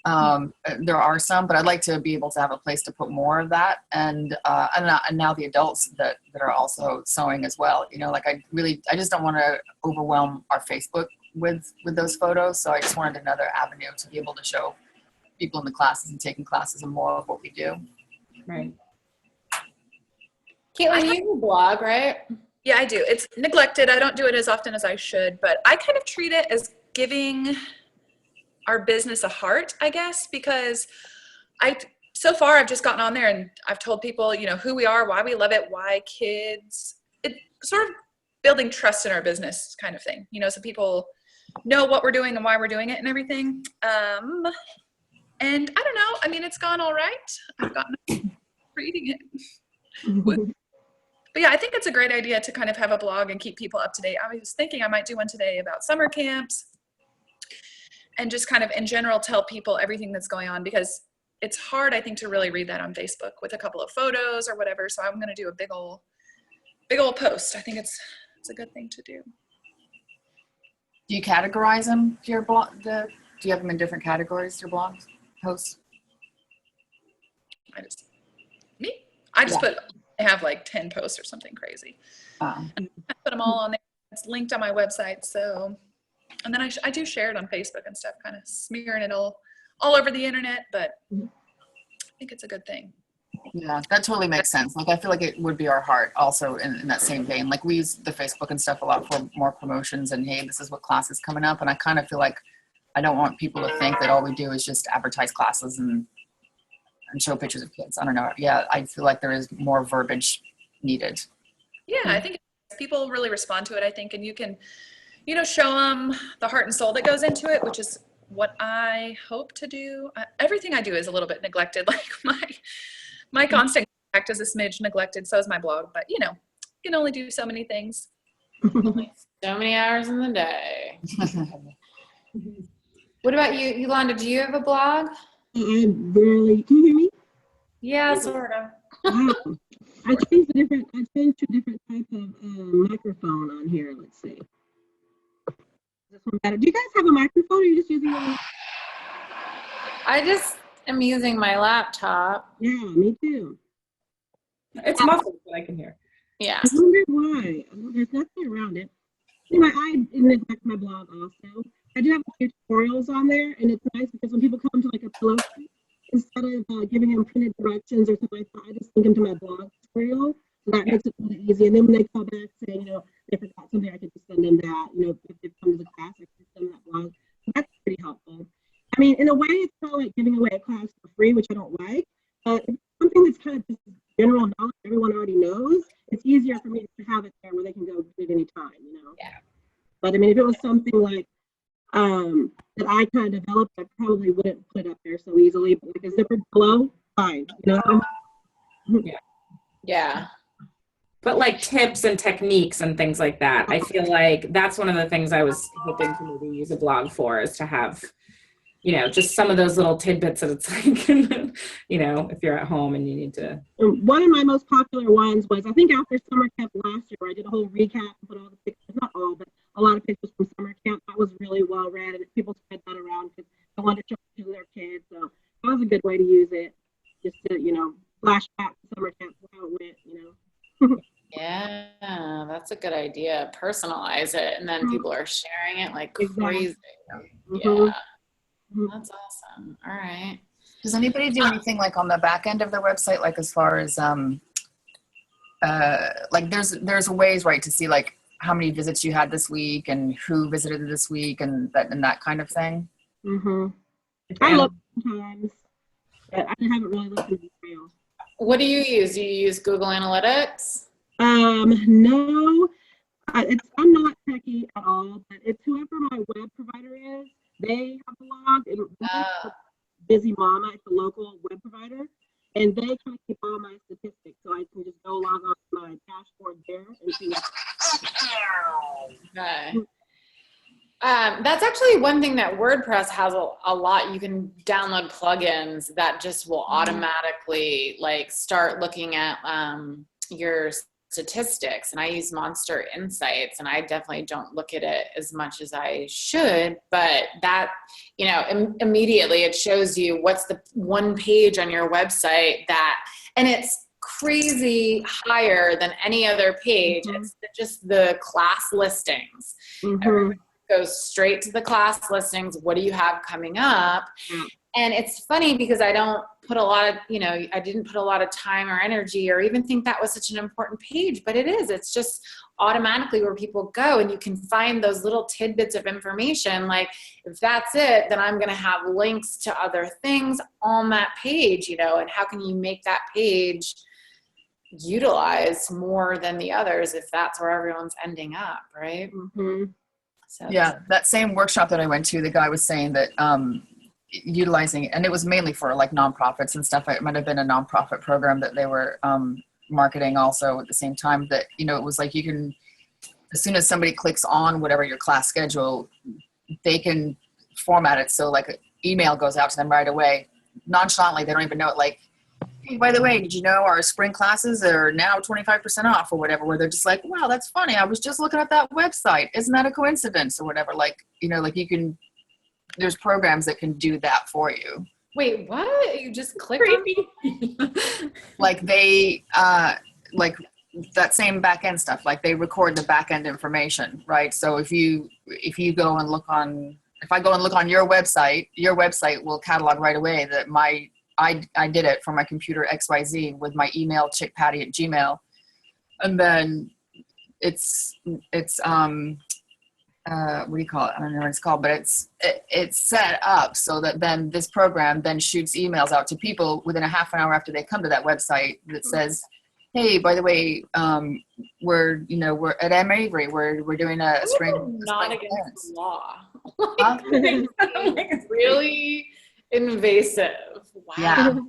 There are some, but I'd like to be able to have a place to put more of that. And now the adults that are also sewing as well. You know, like I just don't want to overwhelm our Facebook with those photos. So I just wanted another avenue to be able to show people in the classes and taking classes and more of what we do. Right. Caitlin, you have a blog, right? Yeah, I do. It's neglected. I don't do it as often as I should, but I kind of treat it as giving our business a heart, I guess, because so far I've just gotten on there and I've told people, you know, who we are, why we love it, why kids, it sort of building trust in our business kind of thing, you know, so people know what we're doing and why we're doing it and everything. And I don't know, I mean, it's gone all right. I've gotten reading it. But yeah, I think it's a great idea to kind of have a blog and keep people up to date. I was thinking I might do one today about summer camps and just kind of in general tell people everything that's going on, because it's hard, I think, to really read that on Facebook with a couple of photos or whatever. So I'm going to do a big old post. I think it's a good thing to do. Do you categorize them, your blog? Do you have them in different categories, your blog posts? I just I have like 10 posts or something crazy. And I put them all on there. It's linked on my website. So, and then I do share it on Facebook and stuff, kind of smearing it all over the internet, but I think it's a good thing. Yeah, that totally makes sense. Like, I feel like it would be our heart also in that same vein. Like, we use the Facebook and stuff a lot for more promotions and, hey, this is what class is coming up. And I kind of feel like I don't want people to think that all we do is just advertise classes and show pictures of kids. I don't know. Yeah, I feel like there is more verbiage needed. Yeah, I think people really respond to it, I think, and you can, you know, show them the heart and soul that goes into it, which is what I hope to do. Everything I do is a little bit neglected. Like my constant contact is a smidge neglected. So is my blog, but you know, you can only do so many things. So many hours in the day. What about you, Yolanda? Do you have a blog? I barely. Can you hear me? Yeah, sort of. Wow. I changed to a different type of microphone on here. Let's see. This one better. Do you guys have a microphone, or are you just using your? I just am using my laptop. Yeah, me too. It's muffled, but I can hear. Yeah. I wondered why. There's nothing around it. Anyway, I neglect my blog also. I do have a few tutorials on there, and it's nice because when people come to like a pillow sheet, instead of giving them printed directions or something like that, I just link them to my blog tutorial. So that makes it really easy. And then when they call back saying, you know, they forgot something, I could just send them that. You know, if they've come to the class, I can send them that blog. So that's pretty helpful. I mean, in a way, it's kind of like giving away a class for free, which I don't like. But if it's something that's kind of just general knowledge everyone already knows, it's easier for me to have it there where they can go get it anytime, you know? Yeah. But I mean, if it was something like, that I kind of developed, I probably wouldn't put it up there so easily, but like a zippered pillow, fine, you know? Yeah. But like tips and techniques and things like that, I feel like that's one of the things I was hoping to maybe use a blog for, is to have, you know, just some of those little tidbits that it's like, you know, if you're at home and you need to. One of my most popular ones was, I think after summer camp last year, where I did a whole recap and put all the pictures, not all, but a lot of pictures from summer camp. That was really well read, and people spread that around because they wanted to show pictures of their kids. So that was a good way to use it, just to, you know, flash back to summer camp, how it went, you know. Yeah, that's a good idea. Personalize it, and then people are sharing it like crazy. Yeah. That's awesome. All right. Does anybody do anything like on the back end of their website, like as far as like there's ways, right, to see like how many visits you had this week and who visited this week and that kind of thing? I look sometimes, but I haven't really looked in detail. What do you use? Do you use Google Analytics? No, I'm not techie at all, but it's whoever my web provider is. They have a log, and Busy Mama, it's a local web provider, and they kind of keep all my statistics, so I can just go log on to my dashboard there and see. Okay. That's actually one thing that WordPress has a lot. You can download plugins that just will automatically like start looking at your statistics, and I use Monster Insights, and I definitely don't look at it as much as I should, but that, you know, immediately it shows you what's the one page on your website and it's crazy higher than any other page. It's just the class listings. Everybody goes straight to the class listings. What do you have coming up? And it's funny because I don't put a lot of, you know, I didn't put a lot of time or energy or even think that was such an important page, but it is. It's just automatically where people go, and you can find those little tidbits of information. Like, if that's it, then I'm going to have links to other things on that page, you know, and how can you make that page utilized more than the others if that's where everyone's ending up, right? So yeah, that same workshop that I went to, the guy was saying that utilizing, and it was mainly for like nonprofits and stuff. It might have been a nonprofit program that they were marketing also at the same time, that, you know, it was like, you can, as soon as somebody clicks on whatever your class schedule, they can format it so like an email goes out to them right away, nonchalantly. They don't even know it, like, hey, by the way, did you know our spring classes are now 25% off or whatever, where they're just like, wow, that's funny, I was just looking at that website, isn't that a coincidence or whatever. Like, you know, like, you can, there's programs that can do that for you. wait, what? You just click on Like they, like that same back end stuff, like they record the back end information, right? So if you go and look on, if I go and look on your website will catalog right away that I did it from my computer XYZ with my email chickpatty@gmail. And then it's what do you call it? I don't know what it's called, but it's set up so that then this program then shoots emails out to people within a half an hour after they come to that website that says, hey, by the way, we're at M. Avery, we're doing a spring. Not against the law. Huh? Really invasive. Wow. Yeah.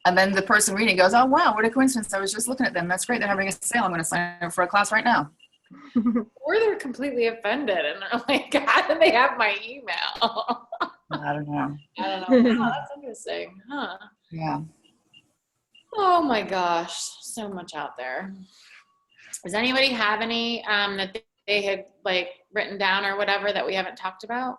And then the person reading goes, oh, wow, what a coincidence. I was just looking at them. That's great. They're having a sale. I'm going to sign up for a class right now. Or they're completely offended and they're like, how do they have my email? I don't know. Oh, that's interesting. Huh. Yeah. Oh my gosh. So much out there. Does anybody have any that they had like written down or whatever that we haven't talked about?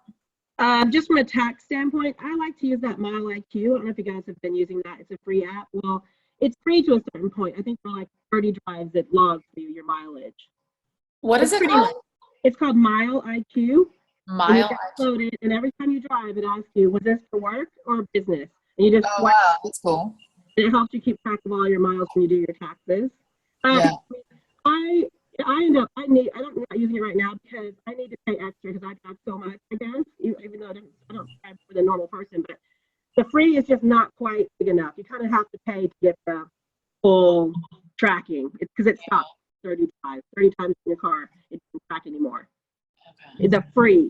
Just from a tax standpoint, I like to use that Mile IQ. I don't know if you guys have been using that. It's a free app. Well, it's free to a certain point. I think for like 30 drives, it logs for you your mileage. What is it called? It's called Mile IQ. Mile IQ. And every time you drive, it asks you, was this for work or business? And you just wow, that's cool. And it helps you keep track of all your miles when you do your taxes. Yeah. I'm not using it right now because I need to pay extra because I drive so much, I guess, even though I don't drive for the normal person. But the free is just not quite big enough. You kind of have to pay to get the full tracking. It's because it stops 30 times in your car. It doesn't track anymore. Okay. The free,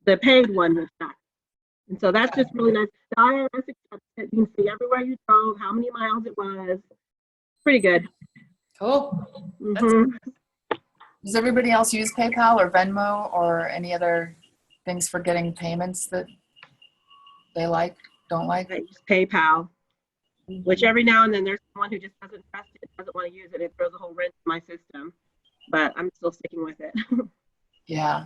the paid one will track. And so that's just really nice. The IRS accepts it. You can see everywhere you drove, how many miles it was. Pretty good. Cool. Mm-hmm. Does everybody else use PayPal or Venmo or any other things for getting payments that they don't like? I use PayPal, which every now and then there's someone who just doesn't trust it, doesn't want to use it. It throws a whole wrench in my system, but I'm still sticking with it. Yeah.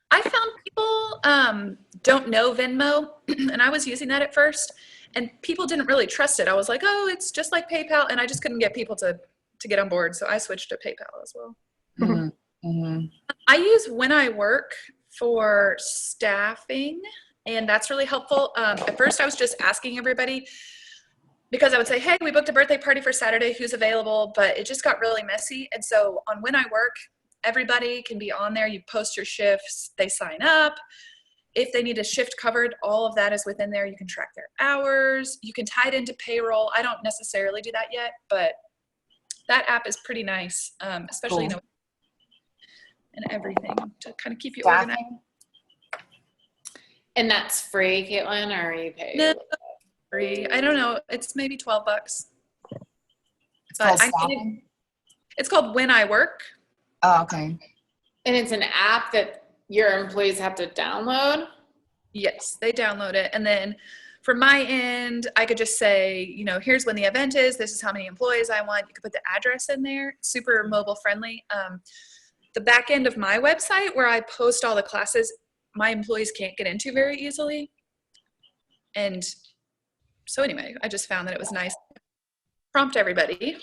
I found people don't know Venmo, and I was using that at first, and people didn't really trust it. I was like, oh, it's just like PayPal, and I just couldn't get people to get on board, so I switched to PayPal as well. Mm-hmm. I use When I Work for staffing, and that's really helpful. At first, I was just asking everybody because I would say, hey, we booked a birthday party for Saturday, who's available? But it just got really messy, and so on When I Work, everybody can be on there. You post your shifts, they sign up. If they need a shift covered, all of that is within there. You can track their hours. You can tie it into payroll. I don't necessarily do that yet, but that app is pretty nice, especially, cool. And everything to kind of keep you organized. And that's free, Caitlin, or are you paid? No, free. I don't know. It's maybe $12. It's called staffing? It's called When I Work. Oh, okay. And it's an app that your employees have to download? Yes, they download it. And then from my end, I could just say, you know, here's when the event is. This is how many employees I want. You could put the address in there. Super mobile friendly. The back end of my website where I post all the classes, my employees can't get into very easily. And so anyway, I just found that it was nice to prompt everybody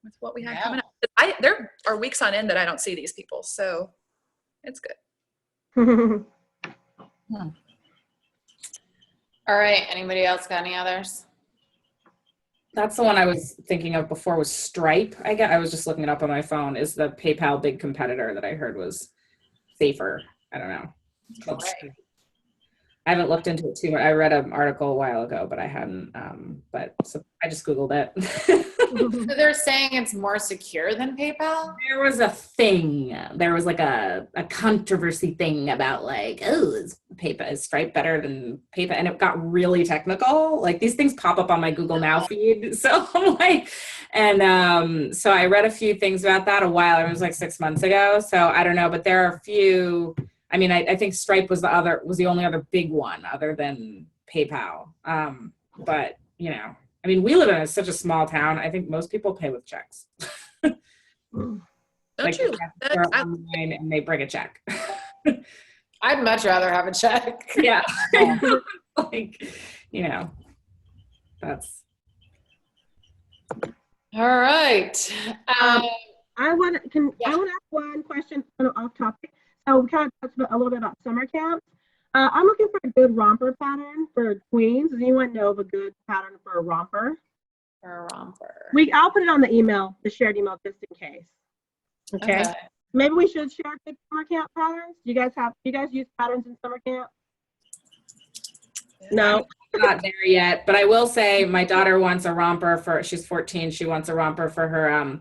with what we had coming up. There are weeks on end that I don't see these people, so it's good. All right. Anybody else got any others? That's the one I was thinking of before was Stripe. I was just looking it up on my phone. Is the PayPal big competitor that I heard was safer? I don't know. Right. I haven't looked into it too much. I read an article a while ago, but I hadn't. So I just Googled it. So they're saying it's more secure than PayPal? There was a thing. There was like a controversy thing about like, oh, is Stripe better than PayPal? And it got really technical. Like these things pop up on my Google Now feed. So I'm like, and so I read a few things about that a while. It was like 6 months ago. So I don't know, but there are a few. I mean, I think Stripe was the only other big one other than PayPal. But you know, I mean, we live in such a small town. I think most people pay with checks. Don't Like, you? they're online and they bring a check. I'd much rather have a check. Yeah. Like, you know, that's. All right. I want to ask one question off topic. So we kind of talked a little bit about summer camps. I'm looking for a good romper pattern for tweens. Does anyone know of a good pattern for a romper? For a romper. I'll put it on the email, the shared email, just in case. Okay. Maybe we should share good summer camp patterns. Do you guys use patterns in summer camp? No. I'm not there yet, but I will say my daughter wants a romper she's 14. She wants a romper for her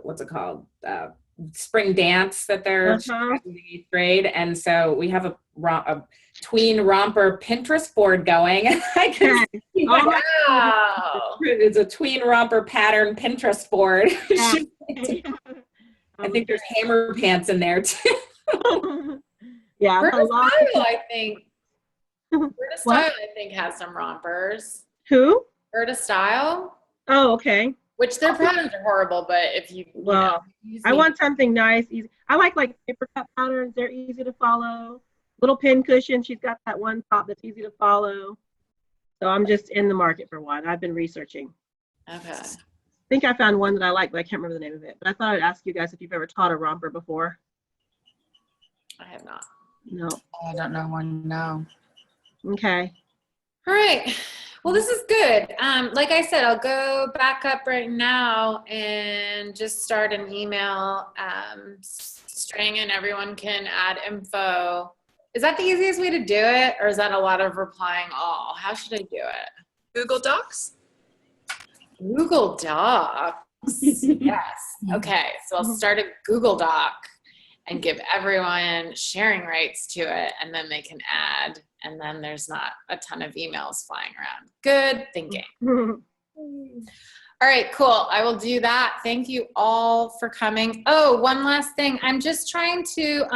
what's it called? Spring dance that they're in the 8th grade. And so we have a tween romper Pinterest board going. Wow. It's a tween romper pattern Pinterest board. I think there's hammer pants in there too. Yeah. Berta Style, I think. Berta Style, I think, has some rompers. Who? Berta Style. Oh, okay. Which their patterns are horrible, but if you I want something nice, easy. I like paper cut patterns. They're easy to follow. Little pin cushion. She's got that one top that's easy to follow. So I'm just in the market for one. I've been researching. Okay. I think I found one that I like, but I can't remember the name of it. But I thought I'd ask you guys if you've ever taught a romper before. I have not. No. I don't know one, no. Okay. All right. Well, this is good. Like I said, I'll go back up right now and just start an email string, and everyone can add info. Is that the easiest way to do it, or is that a lot of replying all? How should I do it? Google Docs? Google Docs. Yes. Okay. So I'll start a Google Doc and give everyone sharing rights to it, and then they can add, and then there's not a ton of emails flying around. Good thinking. All right, cool. I will do that. Thank you all for coming. Oh, one last thing. I'm just trying to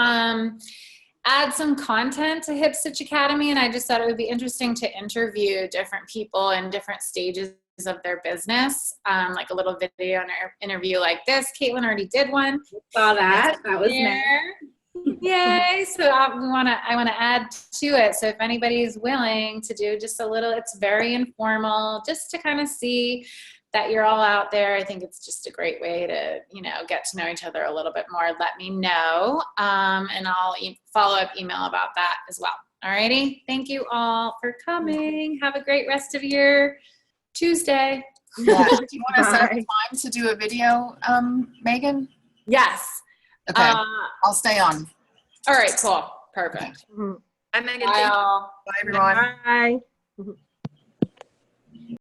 add some content to Hipstitch Academy, and I just thought it would be interesting to interview different people in different stages of their business, like a little video interview like this. Caitlin already did one. Saw that. That was nice. Yay! So I want to add to it. So if anybody's willing to do just a little, it's very informal, just to kind of see that you're all out there. I think it's just a great way to, get to know each other a little bit more. Let me know, and I'll follow up email about that as well. Alrighty. Thank you all for coming. Have a great rest of your Tuesday. Yeah. Do you want to set up a time to do a video, Megan? Yes. Okay. I'll stay on. All right, cool. Perfect. Hi, Megan. Bye, all. Bye, everyone. Bye.